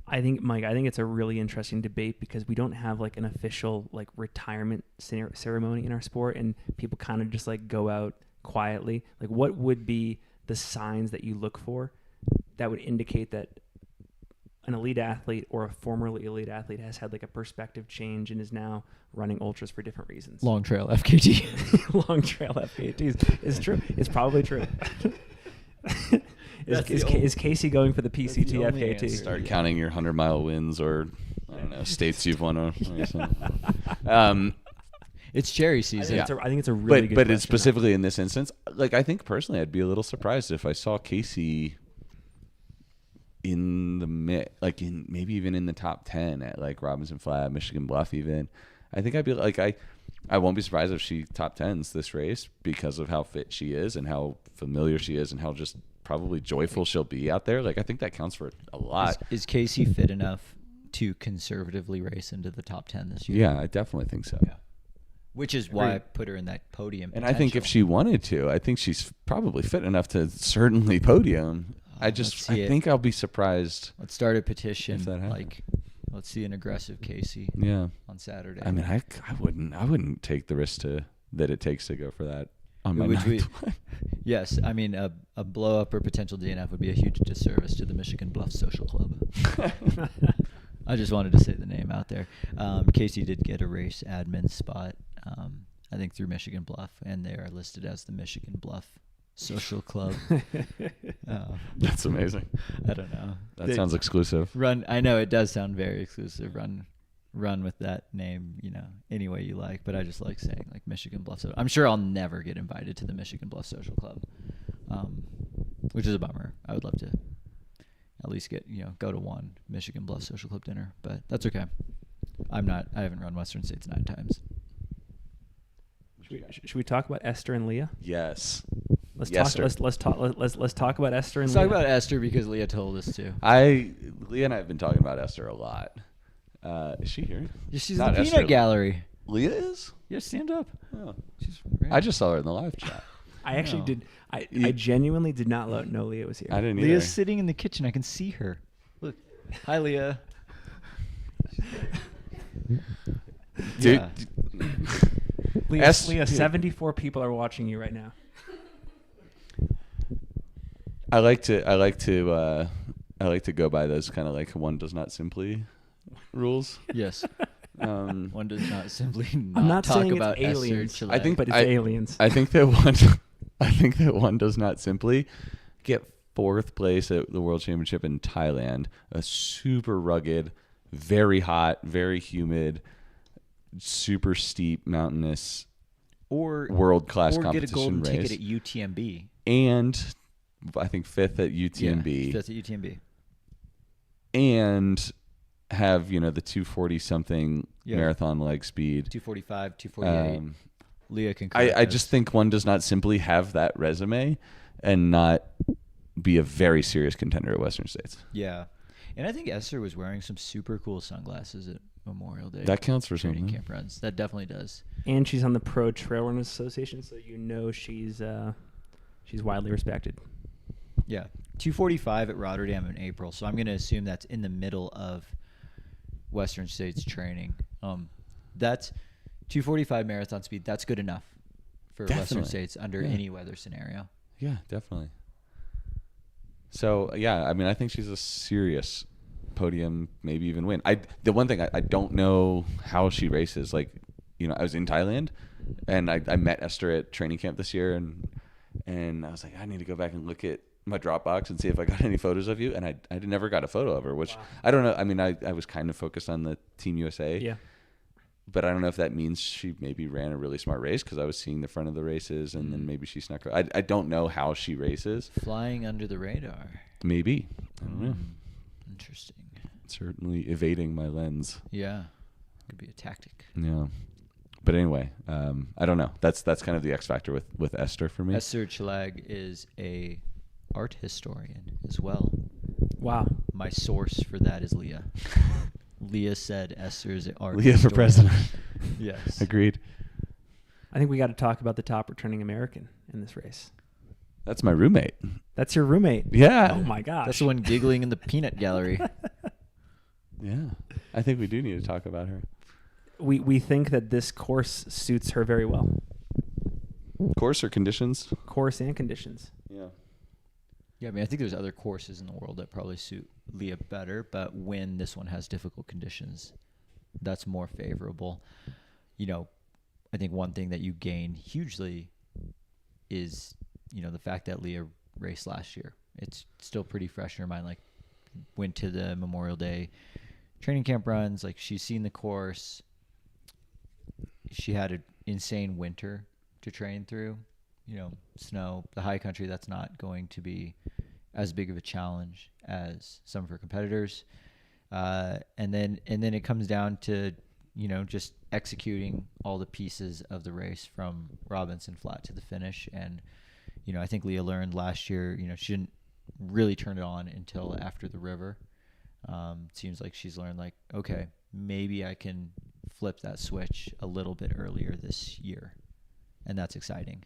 I think, Mike, it's a really interesting debate because we don't have like an official like retirement ceremony in our sport, and people kind of just like go out quietly. Like, what would be the signs that you look for that would indicate that an elite athlete or a formerly elite athlete has had like a perspective change and is now running ultras for different reasons? Long trail FKT. Long trail FKTs is true. It's probably true. Is Casey going for the PCT the only FKT? answer. Start counting your 100-mile wins or, I don't know, states you've won. It's cherry I season. think it's a really good but question, it's specifically in this instance, like I think personally I'd be a little surprised if I saw Casey in the maybe even in the top 10 at like Robinson Flat, Michigan Bluff even. I think I'd be like I won't be surprised if she top 10s this race because of how fit she is and how familiar she is and how just probably joyful she'll be out there. Like I think that counts for a lot. Is Casey fit enough to conservatively race into the top 10 this year? Yeah, I definitely think so. Yeah. Which is why I put her in that podium. And I think if she wanted to, I think she's probably fit enough to certainly podium. I think I'll be surprised. Let's start a petition. If that happens. Like, let's see an aggressive Casey. Yeah. On Saturday. I mean, I wouldn't take the risk that it takes to go for that on my ninth one. Yes, I mean a blow up or potential DNF would be a huge disservice to the Michigan Bluff Social Club. I just wanted to say the name out there. Casey did get a race admin spot, I think through Michigan Bluff, and they are listed as the Michigan Bluff Social Club. That's amazing. I don't know. That sounds exclusive. I know it does sound very exclusive. Run with that name, any way you like. But I just like saying like Michigan Bluff. I'm sure I'll never get invited to the Michigan Bluff Social Club, which is a bummer. I would love to at least go to one Michigan Bluff Social Club dinner, but that's okay. I haven't run Western States 9 times. Should we talk about Esther and Leah? Yes. Let's Yes, talk. sir. Let's talk about Esther and Let's Leah. talk about Esther because Leah told us to. Leah and I have been talking about Esther a lot. Is she here? Yeah, she's Not in the Esther. peanut gallery. Leah is? Yeah, stand up. Oh. She's I just saw her in the live chat. I actually No. did. I genuinely did not know Leah was here. I didn't either. Leah's sitting in the kitchen. I can see her. Look. Hi, Leah. Dude, Yeah. Leah, Dude. 74 people are watching you right now. I like to go by those kind of like one does not simply rules. Yes. One does not simply I'm not talk saying about it's Esther aliens. Chile. I think But it's I- aliens. I think that one does not simply get 4th place at the World Championship in Thailand, a super rugged, very hot, very humid, super steep, mountainous, or world-class or get a competition golden race, ticket at UTMB. and I think 5th at UTMB, Yeah, 5th at UTMB. and have the 240 something Yeah. marathon leg speed. 245, 248. Leah can. I just think one does not simply have that resume and not be a very serious contender at Western States. Yeah, and I think Esther was wearing some super cool sunglasses at Memorial Day. That counts for training something. camp runs. That definitely does. And she's on the Pro Trail Runners Association, so she's widely respected. Yeah, 245 at Rotterdam in April. So I'm going to assume that's in the middle of Western States training. That's 245 marathon speed. That's good enough for Western Definitely. States under Yeah. any weather scenario. Yeah, definitely. So yeah, I mean, I think she's a serious podium, maybe even win. The one thing I don't know how she races. Like, I was in Thailand, and I met Esther at training camp this year, and I was like, I need to go back and look at my Dropbox and see if I got any photos of you, and I never got a photo of her, which I don't know. I mean, I was kind of focused on the Team USA, Yeah. but I don't know if that means she maybe ran a really smart race because I was seeing the front of the races, and then maybe she snuck. I don't know how she races. Flying under the radar. Maybe, I don't know. Interesting. Certainly evading my lens. Yeah, could be a tactic. Yeah, but anyway, I don't know. That's kind of the X factor with Esther for me. Esther Chilag is a art historian as well. Wow. My source for that is Leah. Leah said Esther is an art Leah for historian. president. Yes. Agreed. I think we got to talk about the top returning American in this race. That's my roommate. That's your roommate. Yeah. Oh my gosh. That's the one giggling in the peanut gallery. Yeah. I think we do need to talk about her. We think that this course suits her very well. Course or conditions? Course and conditions. Yeah. Yeah, I mean, I think there's other courses in the world that probably suit Leah better, but when this one has difficult conditions, that's more favorable. I think one thing that you gain hugely is, the fact that Leah raced last year. It's still pretty fresh in her mind. Like, went to the Memorial Day training camp runs. Like, she's seen the course. she had an insane winter to train through. Snow, the high country, that's not going to be as big of a challenge as some of her competitors. And then it comes down to, just executing all the pieces of the race from Robinson Flat to the finish. And, I think Leah learned last year, she didn't really turn it on until after the river. Seems like she's learned, like, okay, maybe I can flip that switch a little bit earlier this year. And that's exciting.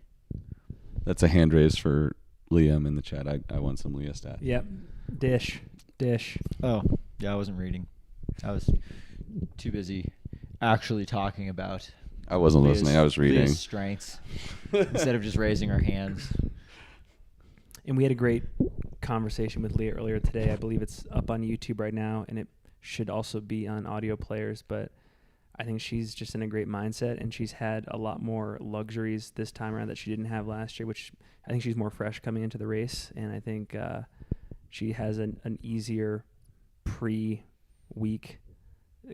That's a hand raise for Liam in the chat. I want some Leah stat. Yep. Dish. Oh, yeah, I wasn't reading. I was too busy actually talking about I wasn't listening. I was reading. Leah's strengths instead of just raising our hands. And we had a great conversation with Leah earlier today. I believe it's up on YouTube right now, and it should also be on audio players. But I think she's just in a great mindset, and she's had a lot more luxuries this time around that she didn't have last year, which I think she's more fresh coming into the race. And I think she has an easier pre-week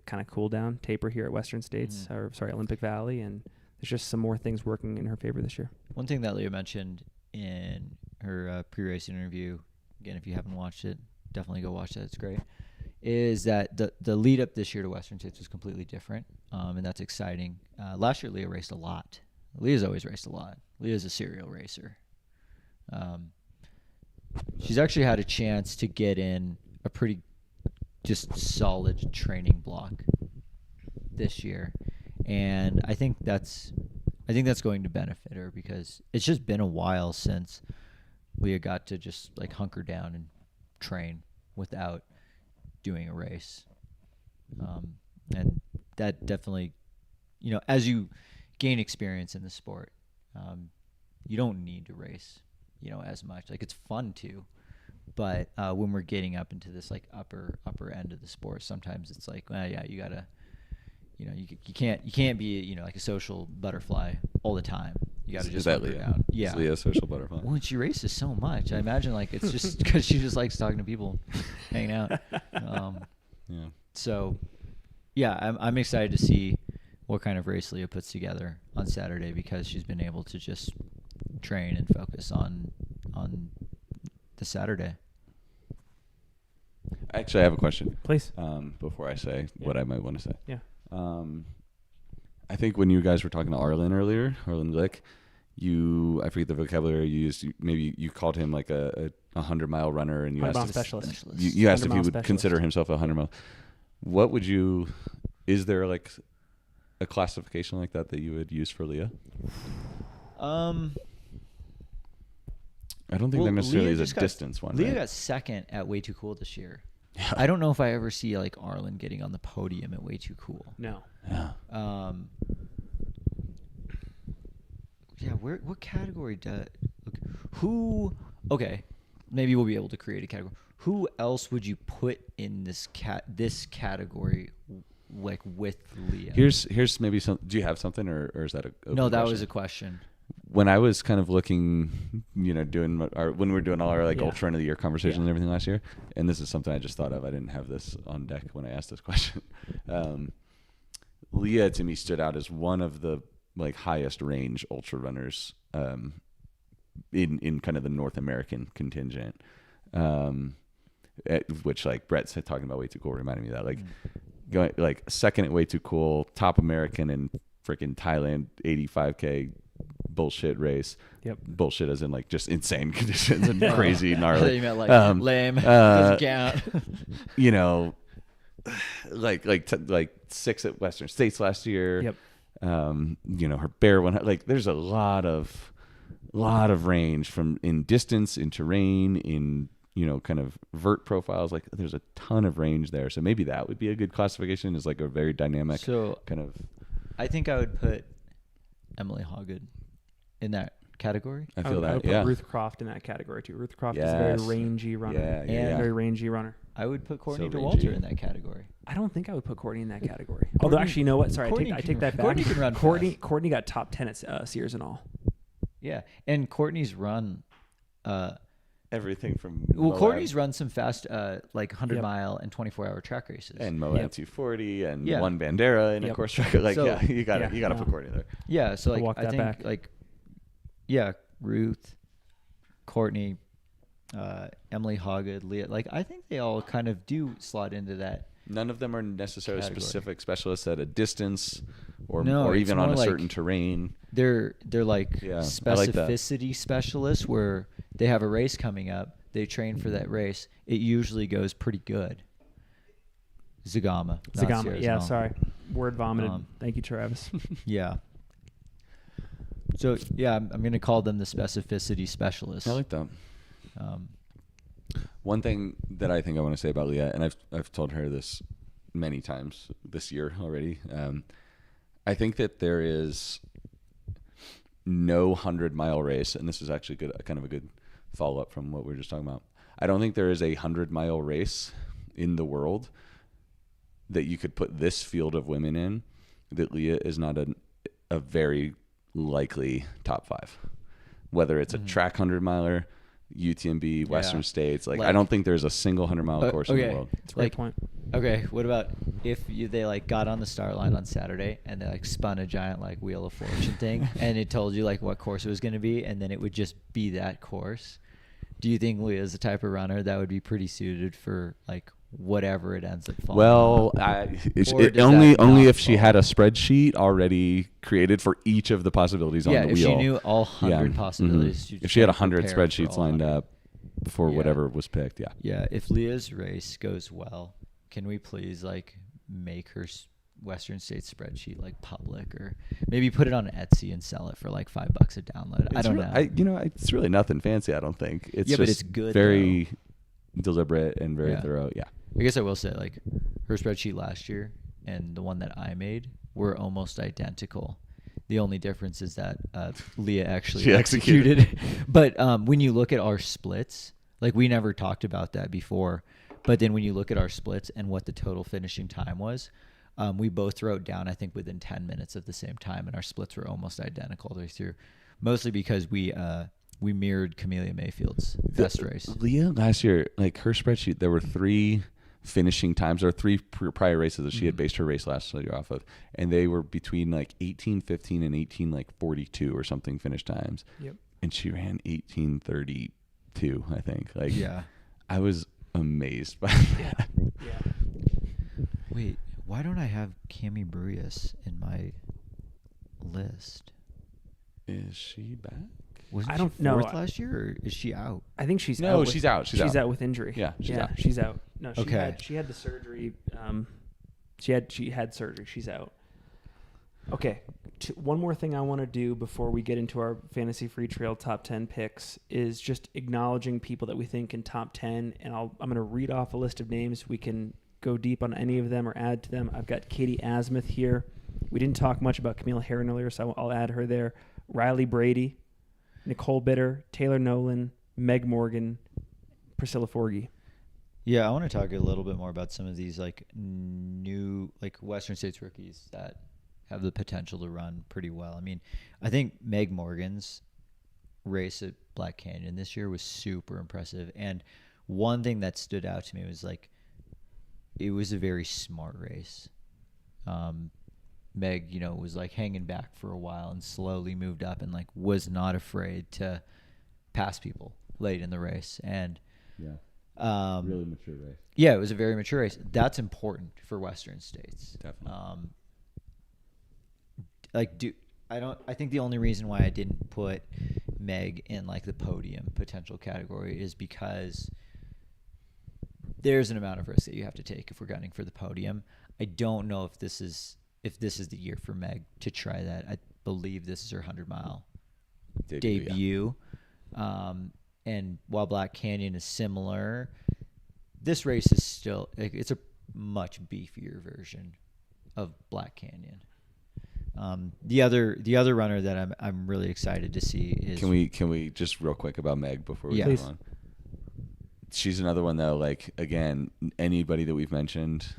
kind of cool down taper here at Western States, Olympic Valley. And there's just some more things working in her favor this year. One thing that Leah mentioned in her pre-racing interview, again, if you haven't watched it, definitely go watch that. It's great. Is that the lead up this year to Western States was completely different, and that's exciting. Last year, Leah raced a lot. Leah's always raced a lot. Leah's a serial racer. She's actually had a chance to get in a pretty just solid training block this year, and I think that's going to benefit her because it's just been a while since Leah got to just like hunker down and train without doing a race. And that definitely, as you gain experience in the sport, you don't need to race, as much. Like, it's fun to, but when we're getting up into this like upper end of the sport, sometimes it's like, well, yeah, you gotta, you can't be, like a social butterfly all the time. You gotta just hunker down. Yeah. Is Leah a social butterfly? Well, she races so much. I imagine like it's just because she just likes talking to people, hanging out. Yeah. So, yeah, I'm excited to see what kind of race Leah puts together on Saturday because she's been able to just train and focus on the Saturday. Actually, I have a question. Please. Before I say what I might want to say. Yeah. I think when you guys were talking to Arlen earlier, Arlen Glick, I forget the vocabulary you used. Maybe you called him like a 100-mile runner, and you asked specialist. You asked if he would specialist. consider himself a 100-mile. What would you? Is there like a classification like that you would use for Leah? I don't think there necessarily is a distance one. Leah right? got second at Way Too Cool this year. I don't know if I ever see like Arlen getting on the podium at Way Too Cool. No. Yeah. Yeah. What category okay, maybe we'll be able to create a category. Who else would you put in this category, like with Leah? Here's maybe some. Do you have something, or is that a no? That question? was a question. When I was kind of looking, doing when we were doing all our Ultra End of the Year conversations and everything last year, and this is something I just thought of. I didn't have this on deck when I asked this question. Leah to me stood out as one of the highest range ultra runners in kind of the North American contingent, which Brett's talking about Way Too Cool reminded me of that going second at Way Too Cool, top American in freaking Thailand 85K. Bullshit race. Yep. Bullshit as in just insane conditions and crazy gnarly. You meant lame. Doesn't count. Six at Western States last year. Yep. Her bear one. There's a lot of range from in distance, in terrain, in kind of vert profiles. There's a ton of range there. So maybe that would be a good classification. Is a very dynamic kind of. I think I would put Emily Hawgood in that category. I feel I would that. put Ruth Croft in that category too. Ruth Croft is a very rangy runner. Very rangy runner. I would put Courtney So DeWalter rangy. in that category. I don't think I would put Courtney in that category. Although actually, you know what? Sorry, I take that back. Courtney can run Courtney got top 10 at Sears and all. Yeah, and Courtney's run everything from Well, Moab Courtney's run some fast, like 100 Yep. mile and 24-hour track races. and Moab Yep. 240 and Yeah. one Bandera and a Yep. course track. Like, So- you got to Yeah. put Courtney there. Yeah, so I'll like walk I that think back. like Ruth, Courtney, Emily Hoggett, Leah, like I think they all kind of do slot into that. None of them are necessarily Category. specific specialists at a distance or No, or it's even on more a like- certain terrain. They're like Yeah, I like that. specificity specialists where they have a race coming up, they train for that race. It usually goes pretty good. Zagama. not Zagama. Sierra Yeah, Zone. sorry. Word vomited. Um, Thank you, Travis. Yeah. So yeah, I'm going to call them the specificity specialists. I like that. Um, One thing that I think I want to say about Leah, and I've told her this many times this year already. I think that there is no 100-mile race, and this is actually kind of a good follow-up from what we were just talking about. I don't think there is a 100-mile race in the world that you could put this field of women in that Leah is not a very likely top 5. Whether it's a track 100-miler, UTMB, Western Yeah. States, like I Like- don't think there's a single 100-mile course in the okay. world. It's a great Like- point. Okay, what about if they like got on the start line on Saturday and they like spun a giant like Wheel of Fortune thing and it told you like what course it was going to be and then it would just be that course? Do you think Leah's the type of runner that would be pretty suited for like whatever it ends up falling? Well, Or does that only not if she fall? had a spreadsheet already created for each of the possibilities yeah, on the if wheel. she knew all 100 Mhm. possibilities, she'd If she had just, like, 100 prepare for spreadsheets all lined 100. up for Yeah. whatever was picked, yeah. Yeah, if Leah's race goes well, can we please like make her Western States spreadsheet like public, or maybe put it on Etsy and sell it for like $5 a download? I don't know. It's really nothing fancy, I don't think. It's Yeah, just but it's good, very deliberate and very Yeah. thorough, yeah. I guess I will say like her spreadsheet last year and the one that I made were almost identical. The only difference is that Leah actually She executed. But when you look at our splits, like we never talked about that before, but then when you look at our splits and what the total finishing time was, we both wrote down, I think, within 10 minutes of the same time, and our splits were almost identical through, mostly because we mirrored Camellia Mayfield's best race. Leah last year, like her spreadsheet, there were 3 finishing times or 3 prior races that she had based her race last year off of, and they were between like 18:15 and 18:42 or something finish times. Yep. And she ran 18:32, I think. Like, Yeah. I was amazed by that. Yeah. Wait, why don't I have Cami Brius in my list? Is she back? Wasn't I don't she know. fourth last year, or is she out? I think she's No, out. she's out. She's out. with injury. Yeah, she's out. she's out. No, Okay. she had the surgery. She had surgery. She's out. Okay. One more thing I want to do before we get into our fantasy free trail top 10 picks is just acknowledging people that we think in top 10, and I'm going to read off a list of names. We can go deep on any of them or add to them. I've got Katie Asmuth here. We didn't talk much about Camille Herron earlier, so I'll add her there. Riley Brady, Nicole Bitter, Taylor Nolan, Meg Morgan, Priscilla Forgy. Yeah, I want to talk a little bit more about some of these like new like Western States rookies that have the potential to run pretty well. I mean, I think Meg Morgan's race at Black Canyon this year was super impressive. And one thing that stood out to me was like it was a very smart race. Meg, was like hanging back for a while and slowly moved up and like was not afraid to pass people late in the race. And Yeah. really mature race. yeah, it was a very mature race. That's important for Western States. Definitely. I think the only reason why I didn't put Meg in like the podium potential category is because there's an amount of risk that you have to take if we're gunning for the podium. I don't know if this is the year for Meg to try that. I believe this is her 100-mile debut. And while Black Canyon is similar, this race is still it's a much beefier version of Black Canyon. The other runner that I'm really excited to see is Can we just real quick about Meg before we Yeah. move Please. on? She's another one though. Like again, anybody that we've mentioned,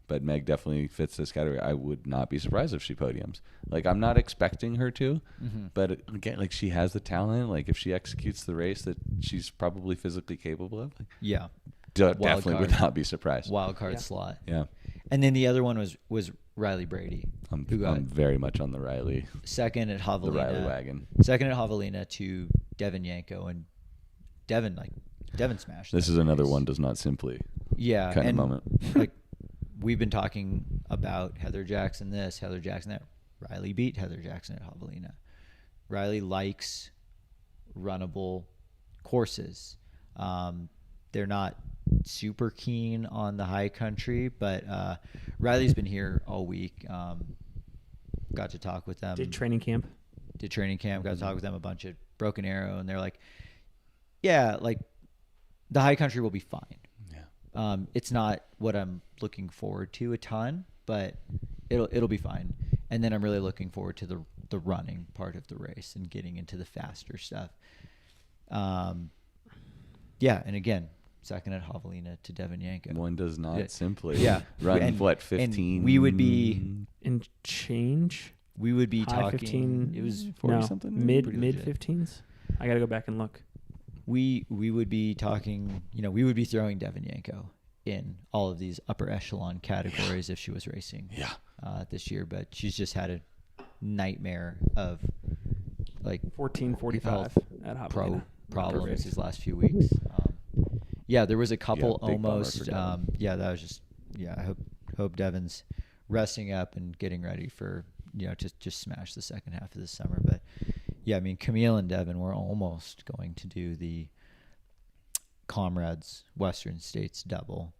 but Meg definitely fits this category. I would not be surprised if she podiums. Like, I'm not expecting her to, but again, like, she has the talent. Like, if she executes the race that she's probably physically capable of, like, Yeah. definitely would not be surprised. Wildcard slot. Yeah. And then the other one was Riley Brady. I'm who got very much on the Riley second at Javelina. The Riley wagon. Second at Javelina to Devin Yanko, and Devin smashed. This is another one does not simply kind of moment. Like, we've been talking about Heather Jackson this, Heather Jackson that. Riley beat Heather Jackson at Javelina. Riley likes runnable courses. They're not super keen on the high country, but Riley's been here all week. Got to talk with them. Did training camp. Got to talk with them a bunch at Broken Arrow, and they're like, yeah, like, the high country will be fine. Yeah. It's not what I'm looking forward to a ton, but it'll be fine. And then I'm really looking forward to the running part of the race and getting into the faster stuff. Yeah, and again, second at Javelina to Devin Yanko. One does not simply run and, 15. And we would be in change. We would be high talking 15. It was 40 something. Mid 15s. I got to go back and look. We would be talking, we would be throwing Devin Yanko in all of these upper echelon categories if she was racing this year, but she's just had a nightmare of like 14:45 at Javelina. Problems these last few weeks. There was a couple almost. That was just I hope Devin's resting up and getting ready for to just smash the second half of the summer. But yeah, I mean, Camille and Devin were almost going to do the Comrades Western States double.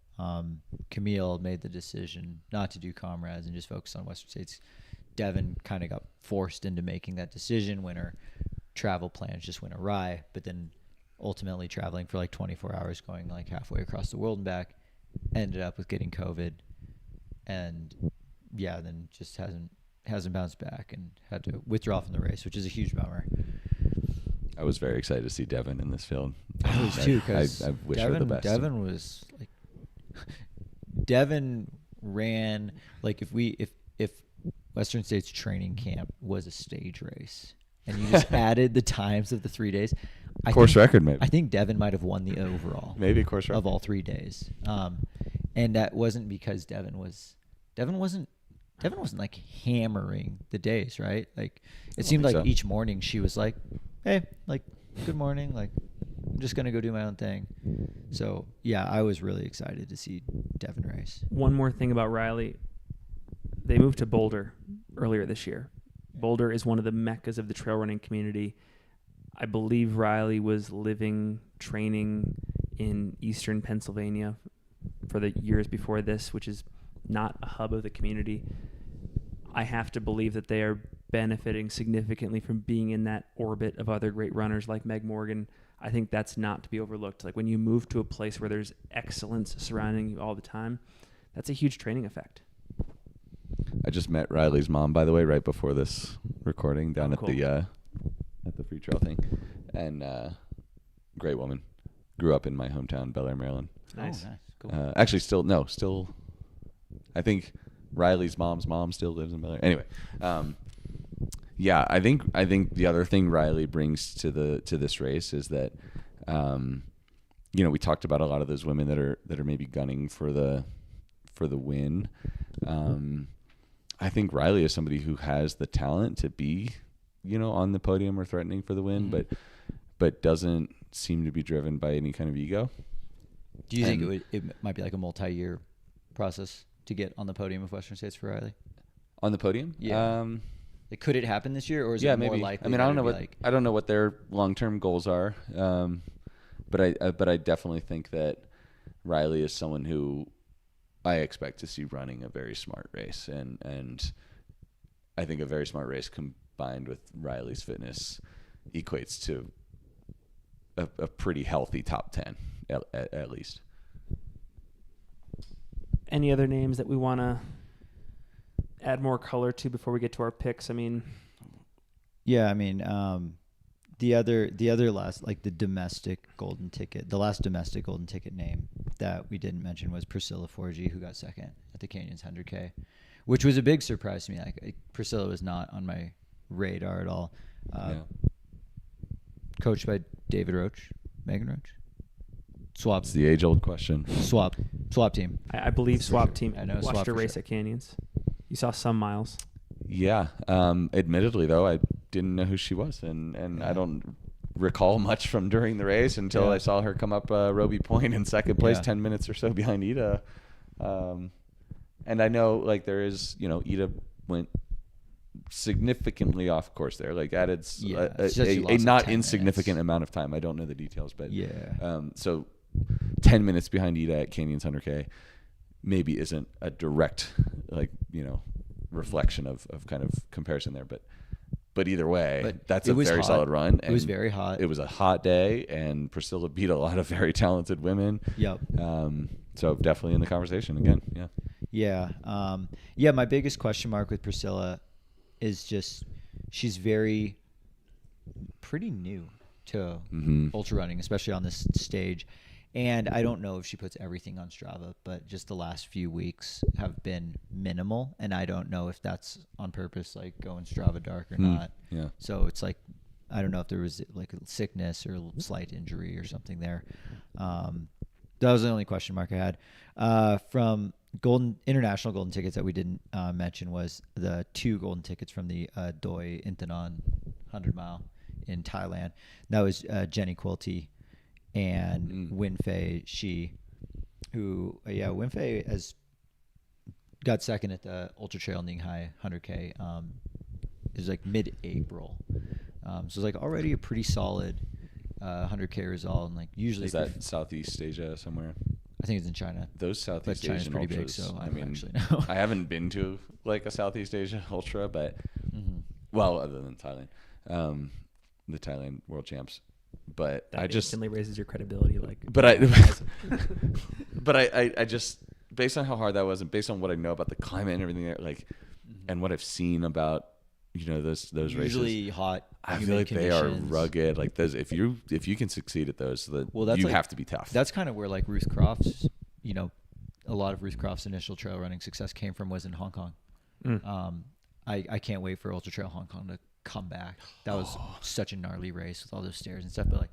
Camille made the decision not to do Comrades and just focus on Western States. Devin kind of got forced into making that decision when her travel plans just went awry, but then ultimately traveling for like 24 hours, going like halfway across the world and back, ended up with getting COVID, and then just hasn't bounced back and had to withdraw from the race, which is a huge bummer. I was very excited to see Devin in this field. I was too, because I wish her the best. Devin was like, Devin ran like if Western States training camp was a stage race and you just added the times of the 3 days. Course record, maybe. I think Devin might have won the overall. Maybe a course record of all 3 days. And that wasn't because Devin wasn't like hammering the days, right? Like, it seemed like each morning she was like, hey, like, good morning, like, I'm just gonna go do my own thing. So yeah, I was really excited to see Devin race. One more thing about Riley. They moved to Boulder earlier this year. Boulder is one of the meccas of the trail running community. I believe Riley was training in eastern Pennsylvania for the years before this, which is not a hub of the community. I have to believe that they are benefiting significantly from being in that orbit of other great runners like Meg Morgan. I think that's not to be overlooked. Like, when you move to a place where there's excellence surrounding you all the time, that's a huge training effect. I just met Riley's mom, by the way, right before this recording down cool. at the free trail thing, and great woman. Grew up in my hometown, Bel Air, Maryland. Nice. Oh, nice. Cool. Actually, still. I think Riley's mom's mom still lives in Bel Air. Anyway, I think the other thing Riley brings to this race is that, we talked about a lot of those women that are maybe gunning for the win. I think Riley is somebody who has the talent to be, on the podium or threatening for the win, but doesn't seem to be driven by any kind of ego. Do you think it might be like a multi-year process to get on the podium of Western States for Riley? On the podium? Yeah. Could it happen this year, or is it more likely? I mean, I don't know what their long-term goals are, but I definitely think that Riley is someone who I expect to see running a very smart race, and I think a very smart race combined with Riley's fitness equates to a pretty healthy top 10 at least. Any other names that we want to add more color to before we get to our picks? I mean, the other last, like, the domestic golden ticket, the last domestic golden ticket name that we didn't mention was Priscilla Forgy, who got second at the Canyons 100K, which was a big surprise to me. Like Priscilla was not on my radar at all. Coached by David Roach, Megan Roach. Swap. It's the age-old question. Swap team. I believe swap team. I know, watched swap her for race sure. at Canyons. You saw some miles. Yeah. Admittedly, though, I didn't know who she was, and I don't recall much from during the race until I saw her come up Roby Point in second place, 10 minutes or so behind Eda. And I know, like, there is, Eda went significantly off course there, like added a not insignificant amount of time. I don't know the details, but so 10 minutes behind Eda at Canyons 100K maybe isn't a direct, like, reflection of kind of comparison there, but either way, that's a very solid run. It was very hot. It was a hot day, and Priscilla beat a lot of very talented women. Yep. So definitely in the conversation again. Yeah. Yeah. My biggest question mark with Priscilla is just she's pretty new to ultra running, especially on this stage. And I don't know if she puts everything on Strava, but just the last few weeks have been minimal. And I don't know if that's on purpose, like going Strava dark or not. Yeah. So it's like, I don't know if there was like a sickness or a slight injury or something there. That was the only question mark I had. From international golden tickets that we didn't mention was the 2 golden tickets from the Doi Intanon 100 mile in Thailand. That was Jenny Quilty and Winfei Shi, who Winfei has got second at the Ultra Trail Ninghai 100K. It was like mid-April, so it's like already a pretty solid 100K result. And like usually, is that Southeast Asia somewhere? I think it's in China. Those Southeast China's Asian pretty ultras. big, so I mean, actually know. I haven't been to like a Southeast Asia ultra, but well, other than Thailand, the Thailand World Champs. But That I just instantly raises your credibility. Like, but I just, based on how hard that was, and based on what I know about the climate and everything there, like, and what I've seen about those usually races, hot. I feel like they are rugged. Like those, if you can succeed at those, that's you have to be tough. That's kind of where like Ruth Croft's, a lot of Ruth Croft's initial trail running success came from was in Hong Kong. I can't wait for Ultra Trail Hong Kong to come back. That was such a gnarly race with all those stairs and stuff. But like,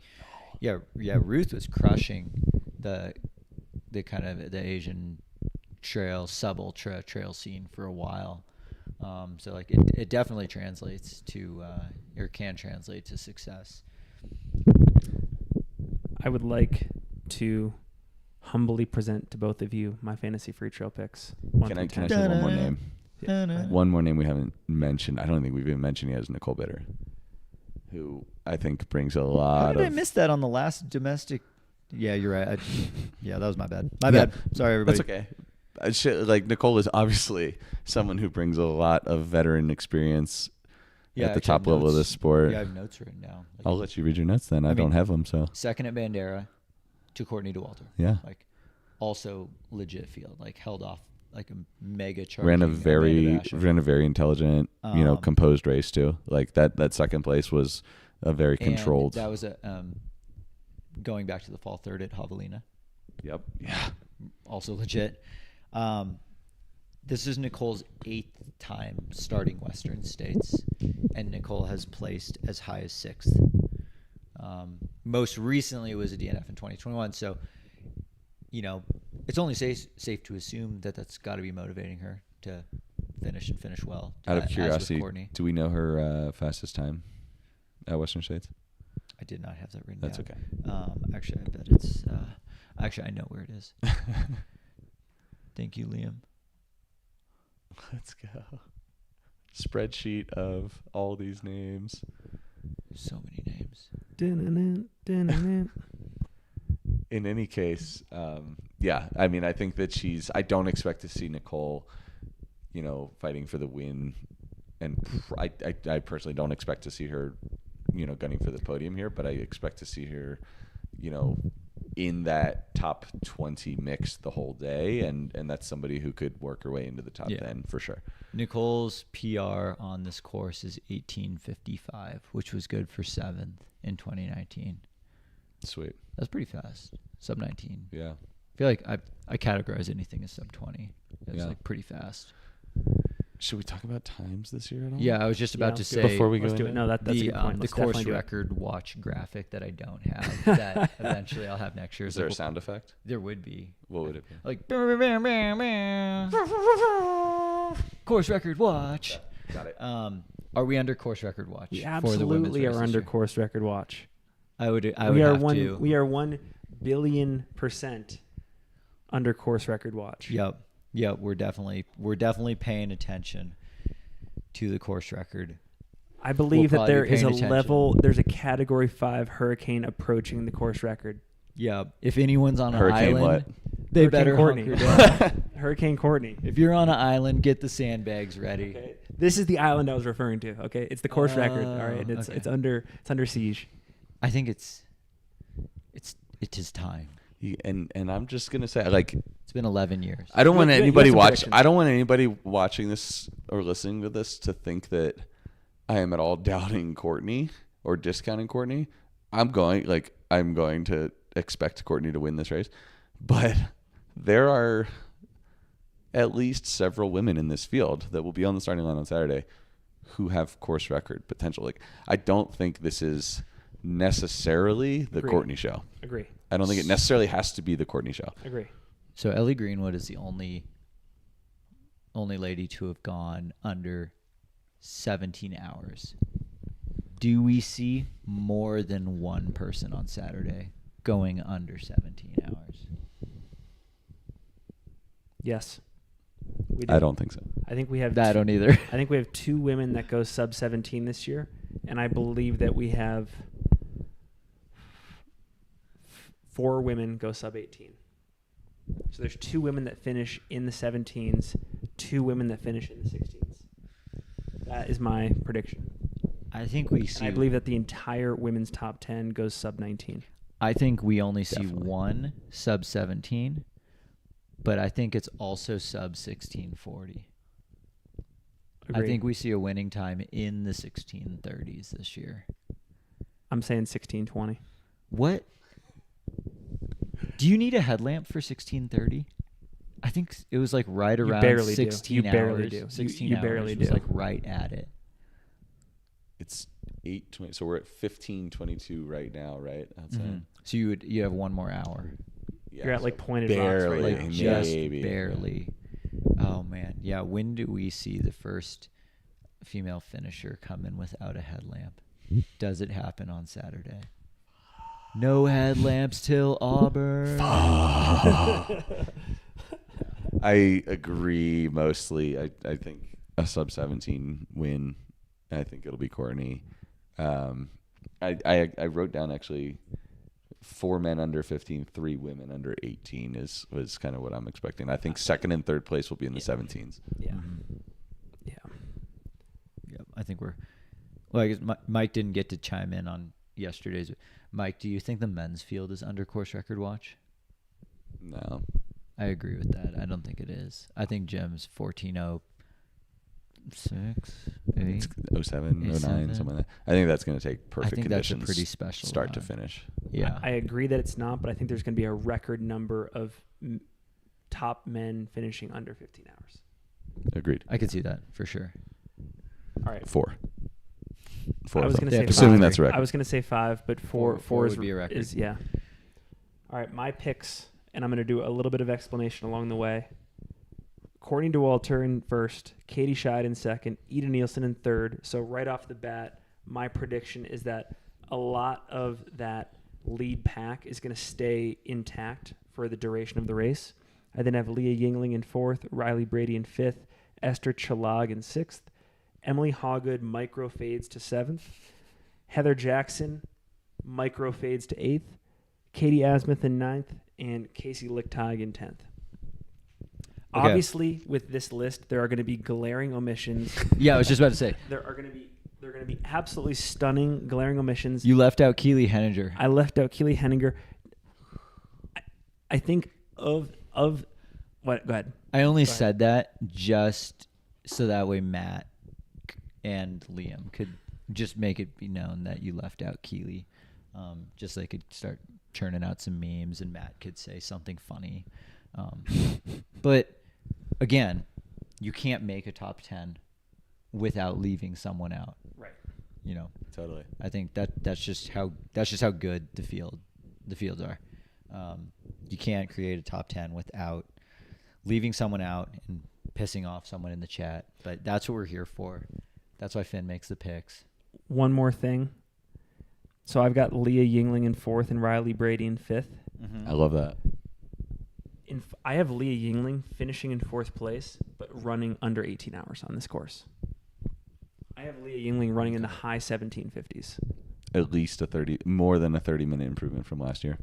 Ruth was crushing the kind of the Asian trail, sub ultra trail scene for a while. So like it definitely translates to or can translate to success. I would like to humbly present to both of you my fantasy free trail picks. Can I say one more name? Yeah. One more name we haven't mentioned. I don't think we've even mentioned yet is Nicole Bitter, who I think brings a lot How did of... I miss that on the last domestic? Yeah, you're right. That was my bad. My bad. Sorry, everybody. That's okay. Like, Nicole is obviously someone who brings a lot of veteran experience at the top level of this sport. Yeah, I have notes written down. Like, I'll let you read your notes then. I don't have them, so... Second at Bandera to Courtney DeWalter. Yeah. Like, also legit field. Like, held off like a mega charge. Ran a very intelligent, composed race too. Like that second place was a very controlled. That was going back to the fall third at Javelina. Yep. Yeah. Also legit. This is Nicole's 8th time starting Western States, and Nicole has placed as high as 6th. Most recently it was a DNF in 2021. So, it's only safe to assume that that's got to be motivating her to finish well. Out of curiosity, do we know her fastest time at Western States? I did not have that written down. That's okay. Actually, I bet it's... actually, I know where it is. Thank you, Liam. Let's go. Spreadsheet of all these names. So many names. In any case, I mean, I think that I don't expect to see Nicole, fighting for the win. And I personally don't expect to see her, gunning for the podium here, but I expect to see her, in that top 20 mix the whole day. And that's somebody who could work her way into the top 10 for sure. Nicole's PR on this course is 18:55, which was good for 7th in 2019. Sweet. That's pretty fast. Sub 19. Yeah. I feel like I categorize anything as sub 20. It's Yeah. like pretty fast. Should we talk about times this year at all? Yeah, I was just about to let's do say before we go Let's do it. into No, that's a the good point. the Let's course definitely do it. record watch graphic that I don't have that eventually I'll have next year. Is there a sound effect? There would be. What would it be? Like course record watch. Got it. Are we under course record watch? We for the women's absolutely race are this under year? course record watch. I would we are have one. to. We are 1 billion % under course record watch. Yep. We're definitely paying attention to the course record. I believe that probably there be is a paying attention. level. There's a Category 5 hurricane approaching the course record. Yeah. If anyone's on an Hurricane island, what? they Hurricane better Courtney. hunker down. Hurricane Courtney. If you're on an island, get the sandbags ready. Okay. This is the island I was referring to. Okay, it's the course record. All right, and okay. it's under siege. I think it is time. And I'm just gonna say, like, It's been 11 years. I don't You want have anybody some watch. predictions. I don't want anybody watching this or listening to this to think that I am at all doubting Courtney or discounting Courtney. I'm going to expect Courtney to win this race, but there are at least several women in this field that will be on the starting line on Saturday who have course record potential. Like, I don't think this is necessarily the Agree. Courtney show. Agree. I don't think it necessarily has to be the Courtney show. Agree. So Ellie Greenwood is the only lady to have gone under 17 hours. Do we see more than one person on Saturday going under 17 hours? Yes. We do. I don't think so. I think we have. I don't either. I think we have 2 women that go sub 17 this year, and I believe that we have 4 women go sub 18. So there's 2 women that finish in the 17s, 2 women that finish in the 16s. That is my prediction. I think we And see. I believe that the entire women's top 10 goes sub 19. I think we only see Definitely. one sub 17, but I think it's also sub 1640. I Agreed. think we see a winning time in the 1630s this year. I'm saying 16:20. What? Do you need a headlamp for 1630? I think it was like right You around barely do. 16 You hours. barely do. 16 You hours barely was do. like right at it. It's 8:20, so we're at 15:22 right now, right? That's Mhm. So you have one more hour. Yeah, You're at so like pointed barely, rocks Like right now. just maybe. barely. Oh man. Yeah, when do we see the first female finisher come in without a headlamp? Does it happen on Saturday? No headlamps till Auburn. I agree mostly. I think a sub 17 win. I think it'll be Courtney. I wrote down actually 4 men under 15, 3 women under 18 was kind of what I'm expecting. I think second and third place will be in the 17s. Yeah. Mhm. Yeah. Yep, I think we're. Well, I guess Mike didn't get to chime in on yesterday's. Mike, do you think the men's field is under course record watch? No. I agree with that. I don't think it is. I think Jim's 14:06, 8. It's 07, 09, 07. something like that. I think that's going to take I perfect think that's a conditions pretty special start to run. finish. Yeah. I agree that it's not, but I think there's going to be a record number of top men finishing under 15 hours. Agreed. I could see that for sure. All right. 4. I was of going them. to say 5. Assuming that's a record. I was going to say 5, but 4 Four is, would be a record. is yeah. All right, my picks, and I'm going to do a little bit of explanation along the way. Courtney Dauwalter in first, Katie Scheid in second, Eda Nilsson in third. So right off the bat, my prediction is that a lot of that lead pack is going to stay intact for the duration of the race. I then have Leah Yingling in fourth, Riley Brady in fifth, Esther Chalag in sixth, Emily Hawgood micro fades to seventh, Heather Jackson micro fades to eighth, Katie Asmuth in ninth, and Casey Lichtag in 10th. Okay. Obviously, with this list, there are going to be glaring omissions. Yeah, I was just about to say. There are going to be absolutely stunning glaring omissions. You left out Keely Henninger. I left out Keely Henninger. I think of what? Go ahead. I only Go ahead. said that just so that way Matt and Liam could just make it be known that you left out Keely. just so they could start churning out some memes and Matt could say something funny. But again, you can't make a top 10 without leaving someone out. Right. You know, Totally. I think that's just how good the fields are. You can't create a top 10 without leaving someone out and pissing off someone in the chat. But that's what we're here for. That's why Finn makes the picks. One more thing. So I've got Leah Yingling in 4th and Riley Brady in 5th. I love that. I have Leah Yingling finishing in 4th place, but running under 18 hours on this course. I have Leah Yingling running in the high 1750s. At least more than a 30-minute improvement from last year.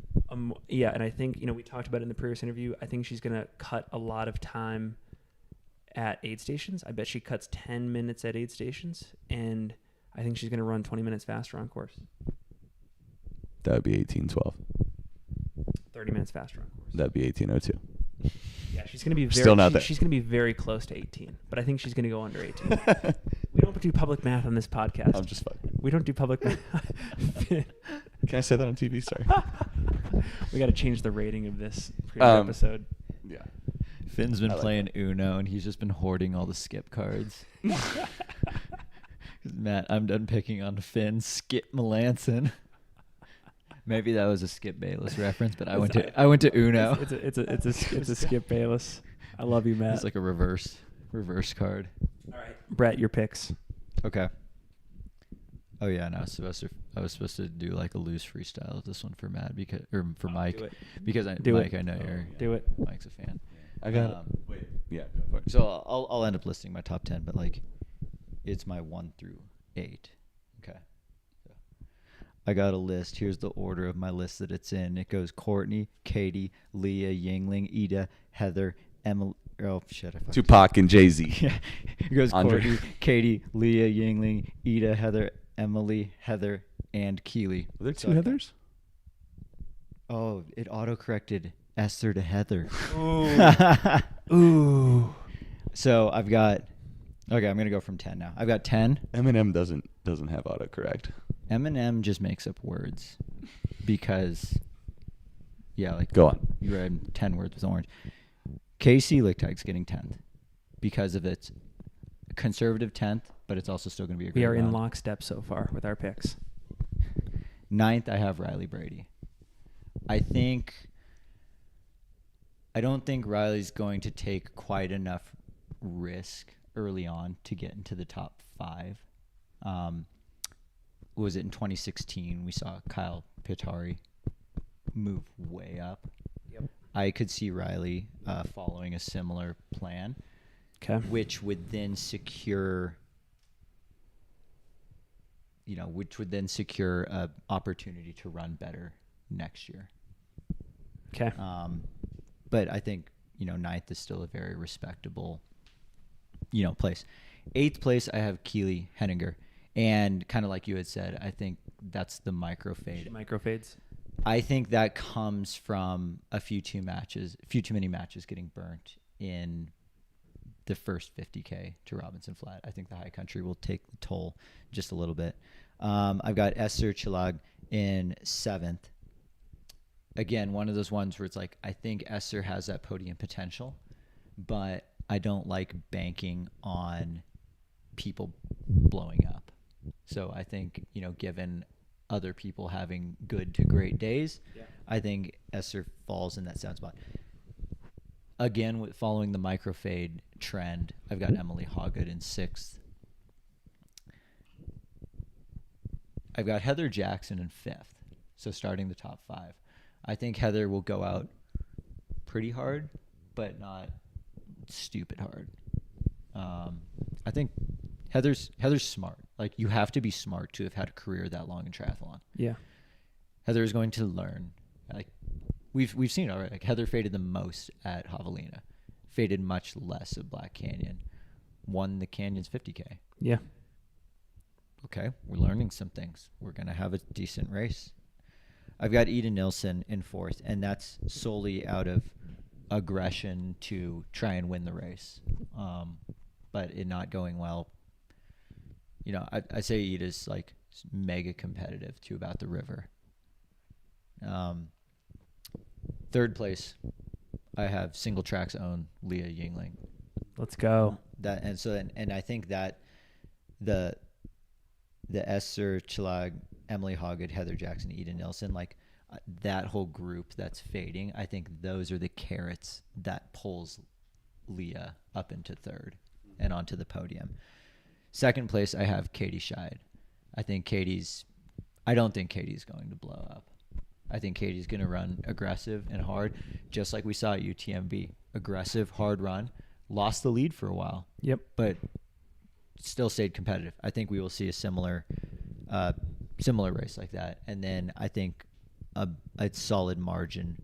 Yeah, and I think, we talked about it in the previous interview. I think she's going to cut a lot of time at aid stations. I bet she cuts 10 minutes at aid stations, and I think she's going to run 20 minutes faster on course. That would be 18:12. 30 minutes faster on course. That'd be 18:02. Yeah, she's going to be Still not there. She's going to be very close to 18, but I think she's going to go under 18. We don't do public math on this podcast. I'm just fucking. We don't do public math. Can I say that on TV? Sorry. We got to change the rating of this episode. Yeah. Finn's been playing Uno, and he's just been hoarding all the skip cards. Matt, I'm done picking on Finn. Skip Melanson. Maybe that was a Skip Bayless reference, but I went to Uno. It's a Skip Bayless. I love you, Matt. It's like a reverse card. All right, Brett, your picks. Okay. Oh yeah, no, I was supposed to do like a loose freestyle with this one for Matt for Mike, because I know do it. Mike's a fan. I got wait. Yeah. So I'll end up listing my top 10, but like it's my 1 through 8. Okay. So I got a list. Here's the order of my list that it's in. It goes Courtney, Katie, Leah Yingling, Eda, Heather, Emily. Oh shit! Tupac and Jay-Z. Yeah. It goes Andre. Courtney, Katie, Leah Yingling, Eda, Heather, Emily, Heather, and Keely. Were there 2 Heathers? Oh, it auto-corrected Esther to Heather. Ooh. So I've got. Okay, I'm gonna go from 10 now. I've got 10. Eminem doesn't have autocorrect. Eminem just makes up words because. Yeah, like Go on. You read 10 words with orange. Casey Lichtig's getting 10th because of its conservative 10th, but it's also still going to be a great We are in round. lockstep so far with our picks. 9th, I have Riley Brady. I don't think Riley's going to take quite enough risk early on to get into the top 5. Was it in 2016 we saw Kyle Pitari move way up? Yep. I could see Riley following a similar plan, Okay. which would then secure a opportunity to run better next year. Okay. But I think 9th is still a very respectable place. 8th place I have Keely Henninger, and kind of like you had said, I think that's the microfade. Microfades. I think that comes from a few too many matches getting burnt in the first 50K to Robinson Flat. I think the high country will take the toll just a little bit. I've got Esther Chilag in 7th. Again, one of those ones where it's like, I think Esther has that podium potential, but I don't like banking on people blowing up. So I think, given other people having good to great days, I think Esther falls in that sound spot. Again, with following the microfade trend, I've got Emily Hawgood in 6th. I've got Heather Jackson in 5th. So starting the top 5. I think Heather will go out pretty hard, but not stupid hard. I think Heather's smart. Like, you have to be smart to have had a career that long in triathlon. Yeah. Heather is going to learn. Like, we've seen it already. Like, Heather faded the most at Javelina, faded much less at Black Canyon, won the Canyon's 50K. Yeah. Okay, we're learning some things. We're going to have a decent race. I've got Eda Nilsson in 4th, and that's solely out of aggression to try and win the race. But it not going well. I say Eda's like mega competitive too about the river. Third place, I have Singletrack's own Leah Yingling. Let's go. And I think that the Esther Chilag, Emily Hoggett, Heather Jackson, Eda Nilsson, like that whole group that's fading, I think those are the carrots that pulls Leah up into third and onto the podium. Second place, I have Katie Scheid. I don't think Katie's going to blow up. I think Katie's going to run aggressive and hard, just like we saw at UTMB. Aggressive, hard run. Lost the lead for a while. Yep. But still stayed competitive. I think we will see a similar race like that. And then I think a solid margin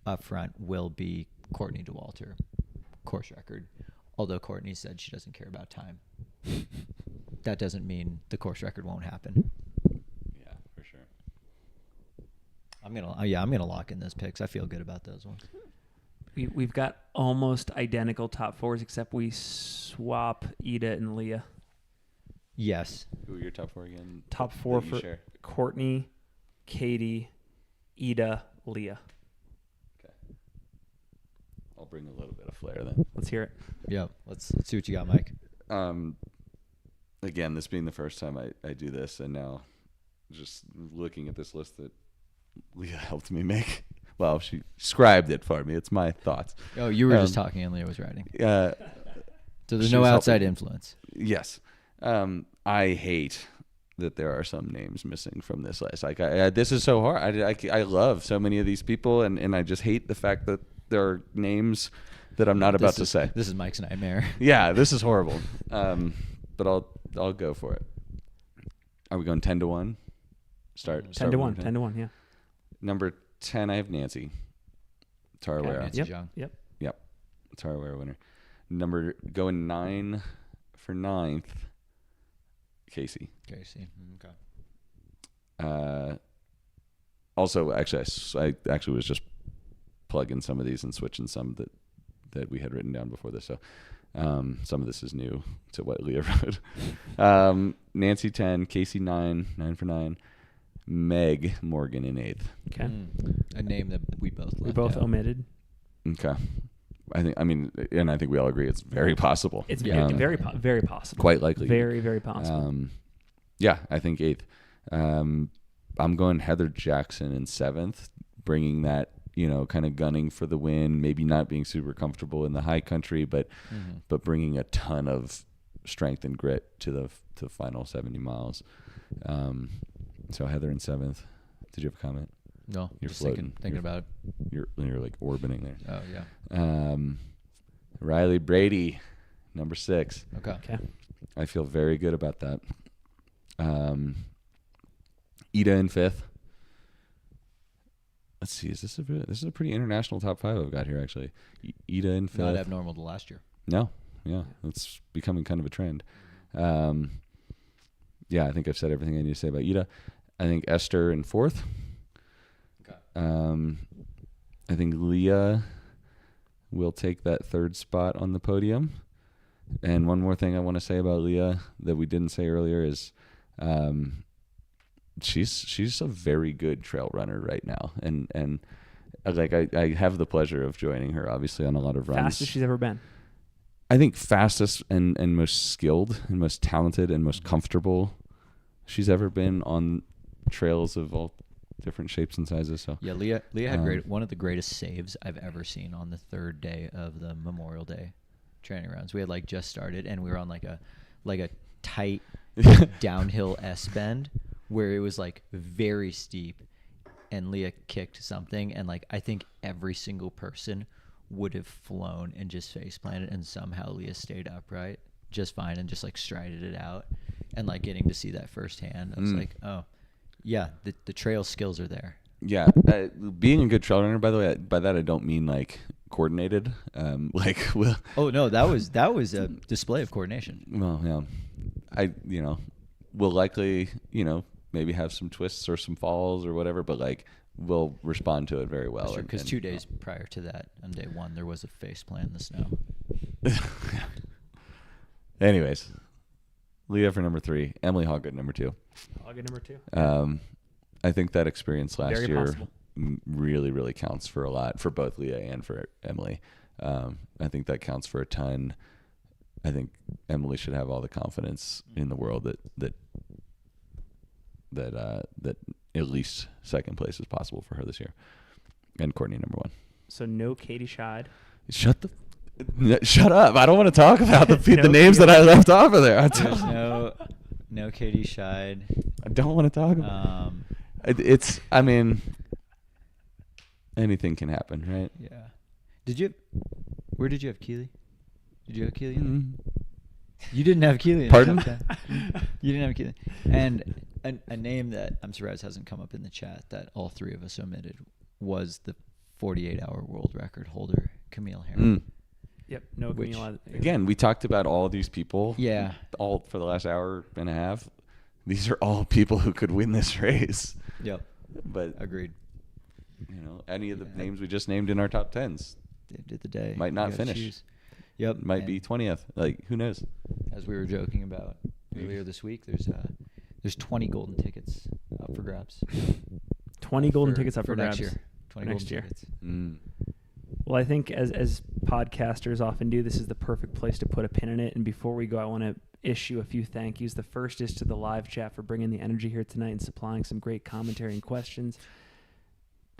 up front will be Courtney Dauwalter, course record. Although Courtney said she doesn't care about time. That doesn't mean the course record won't happen. Yeah, for sure. I'm gonna lock in those picks. I feel good about those ones. We've got almost identical top fours, except we swap Eda and Leah. Yes. Who are your top four again? Top four that you for share? Courtney, Katie, Eda, Leah. Okay. I'll bring a little bit of flair then. Let's hear it. Yeah. Let's see what you got, Mike. Again, this being the first time I do this, and now just looking at this list that Leah helped me make. Well, she scribed it for me. It's my thoughts. Oh, you were just talking and Leah was writing. So So there's no outside influence. Yes. I hate that there are some names missing from this list. Like, this is so hard. I love so many of these people, and I just hate the fact that there are names that I'm not about to say. This is Mike's nightmare. Yeah, this is horrible. But I'll go for it. Are we going 10-1? Start 10 to 1. 10 to 1. Yeah. Number 10, I have Nancy Tarawera. Nancy Young. Yep. Tarawera winner. Going 9 for 9th, Casey. Okay. Also, actually, I actually was just plugging some of these and switching some that we had written down before this. So some of this is new to what Leah wrote. Nancy 10, Casey 9 for 9. Meg Morgan in 8th. Okay. A name that we both out. Omitted. Okay. I think we all agree it's very possible. It's very possible. Quite likely. Very, very possible. Yeah, I think 8th. I'm going Heather Jackson in 7th, bringing that, kind of gunning for the win, maybe not being super comfortable in the high country, but bringing a ton of strength and grit to the final 70 miles. So Heather in 7th. Did you have a comment? No, You're just floating. thinking about it. You're like orbiting there. Oh yeah. Riley Brady, number 6. Okay. I feel very good about that. Eda in 5th. Let's see. This is a pretty international top 5 I've got here actually. Eda in 5th. Not abnormal to last year. No. Yeah, it's becoming kind of a trend. Yeah, I think I've said everything I need to say about Eda. I think Esther in 4th. Okay. I think Leah will take that 3rd spot on the podium. And one more thing I want to say about Leah that we didn't say earlier is she's a very good trail runner right now. And like I have the pleasure of joining her obviously on a lot of runs. Fastest she's ever been. I think fastest and most skilled and most talented and most comfortable she's ever been on trails of all different shapes and sizes. So yeah, Leah had one of the greatest saves I've ever seen on the 3rd day of the Memorial Day training rounds. We had just started and we were on like a tight downhill S bend where it was very steep, and Leah kicked something, and I think every single person would have flown and just face planted, and somehow Leah stayed upright just fine and just strided it out, and getting to see that firsthand, I was oh yeah, the trail skills are there. Yeah, being a good trail runner, by the way, by that I don't mean coordinated. Oh no, that was a display of coordination. Well, yeah, we'll likely maybe have some twists or some falls or whatever, but we'll respond to it very well. Because 2 days prior to that, on day 1, there was a face plant in the snow. Anyways, Leah for number 3, Emily Hoggett number 2. Hoggett number 2. I think that experience last Very year possible. really, really counts for a lot for both Leah and for Emily. I think that counts for a ton. I think Emily should have all the confidence in the world that at least second place is possible for her this year, and Courtney number 1. So no Katie Scheid. Shut up! I don't want to talk about the names that I left off of there. There's no Katie Scheid. I don't want to talk about it. I mean, anything can happen, right? Yeah. Where did you have Keely? Did you have Keely? You didn't have Keely. Pardon? You didn't have Keely. And a name that I'm surprised hasn't come up in the chat that all three of us omitted was the 48-hour world record holder, Camille Herring. Yep. No Camille. Again, we talked about all of these people. Yeah. All for the last hour and a half. These are all people who could win this race. Yep. But agreed. Any of the names we just named in our top 10s did the day. Might not finish. Choose. Yep. Might be 20th. Like, who knows? As we were joking about earlier this week, there's 20 golden tickets up for grabs. 20 golden tickets up for grabs next year. 20 next golden year. tickets. Well, I think as podcasters often do, this is the perfect place to put a pin in it. And before we go, I want to issue a few thank yous. The first is to the live chat for bringing the energy here tonight and supplying some great commentary and questions.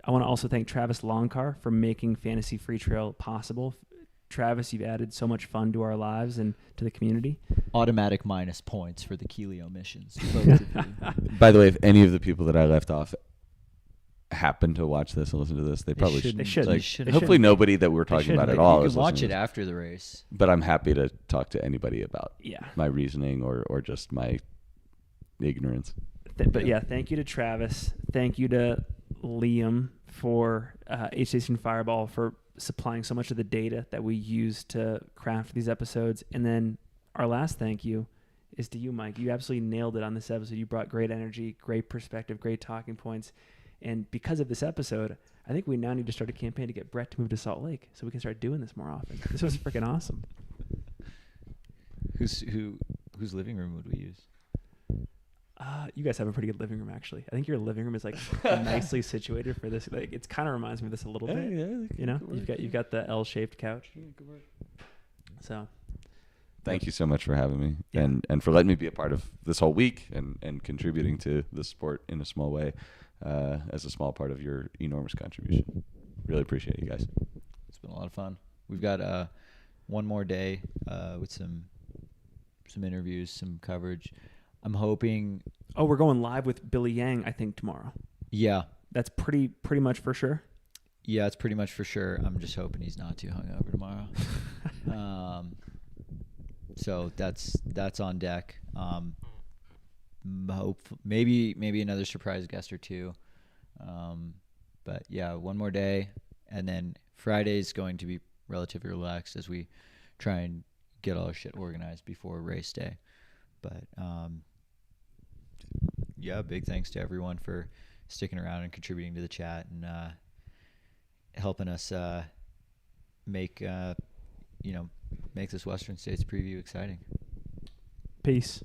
I want to also thank Travis Longcar for making Fantasy Free Trail possible. Travis, you've added so much fun to our lives and to the community. Automatic minus points for the Keely omissions. Both of you. By the way, if any of the people that I left off happen to watch this and listen to this, they probably They should. Like, They should. hopefully nobody that we're talking about at all You is can watch listening it to this. after the race. But I'm happy to talk to anybody about Yeah. my reasoning or just my ignorance. But yeah, thank you to Travis. Thank you to Liam for H-Station Fireball for supplying so much of the data that we use to craft these episodes. And then our last thank you is to you, Mike. You absolutely nailed it on this episode. You brought great energy, great perspective, great talking points. And because of this episode, I think we now need to start a campaign to get Brett to move to Salt Lake so we can start doing this more often. This was freaking awesome. Whose living room would we use? You guys have a pretty good living room, actually. I think your living room is like nicely situated for this. Like, it kind of reminds me of this a little bit. Yeah, You've got the L-shaped couch. So, thank you so much for having me Yeah. and for letting me be a part of this whole week and contributing to the sport in a small way as a small part of your enormous contribution. Really appreciate you guys. It's been a lot of fun. We've got one more day with some interviews, some coverage. I'm hoping. Oh, we're going live with Billy Yang, I think, tomorrow. Yeah. That's pretty much for sure. Yeah, it's pretty much for sure. I'm just hoping he's not too hungover tomorrow. So that's on deck. Maybe another surprise guest or two. But yeah, one more day, and then Friday's going to be relatively relaxed as we try and get all our shit organized before race day. But yeah, big thanks to everyone for sticking around and contributing to the chat and helping us make this Western States preview exciting. Peace.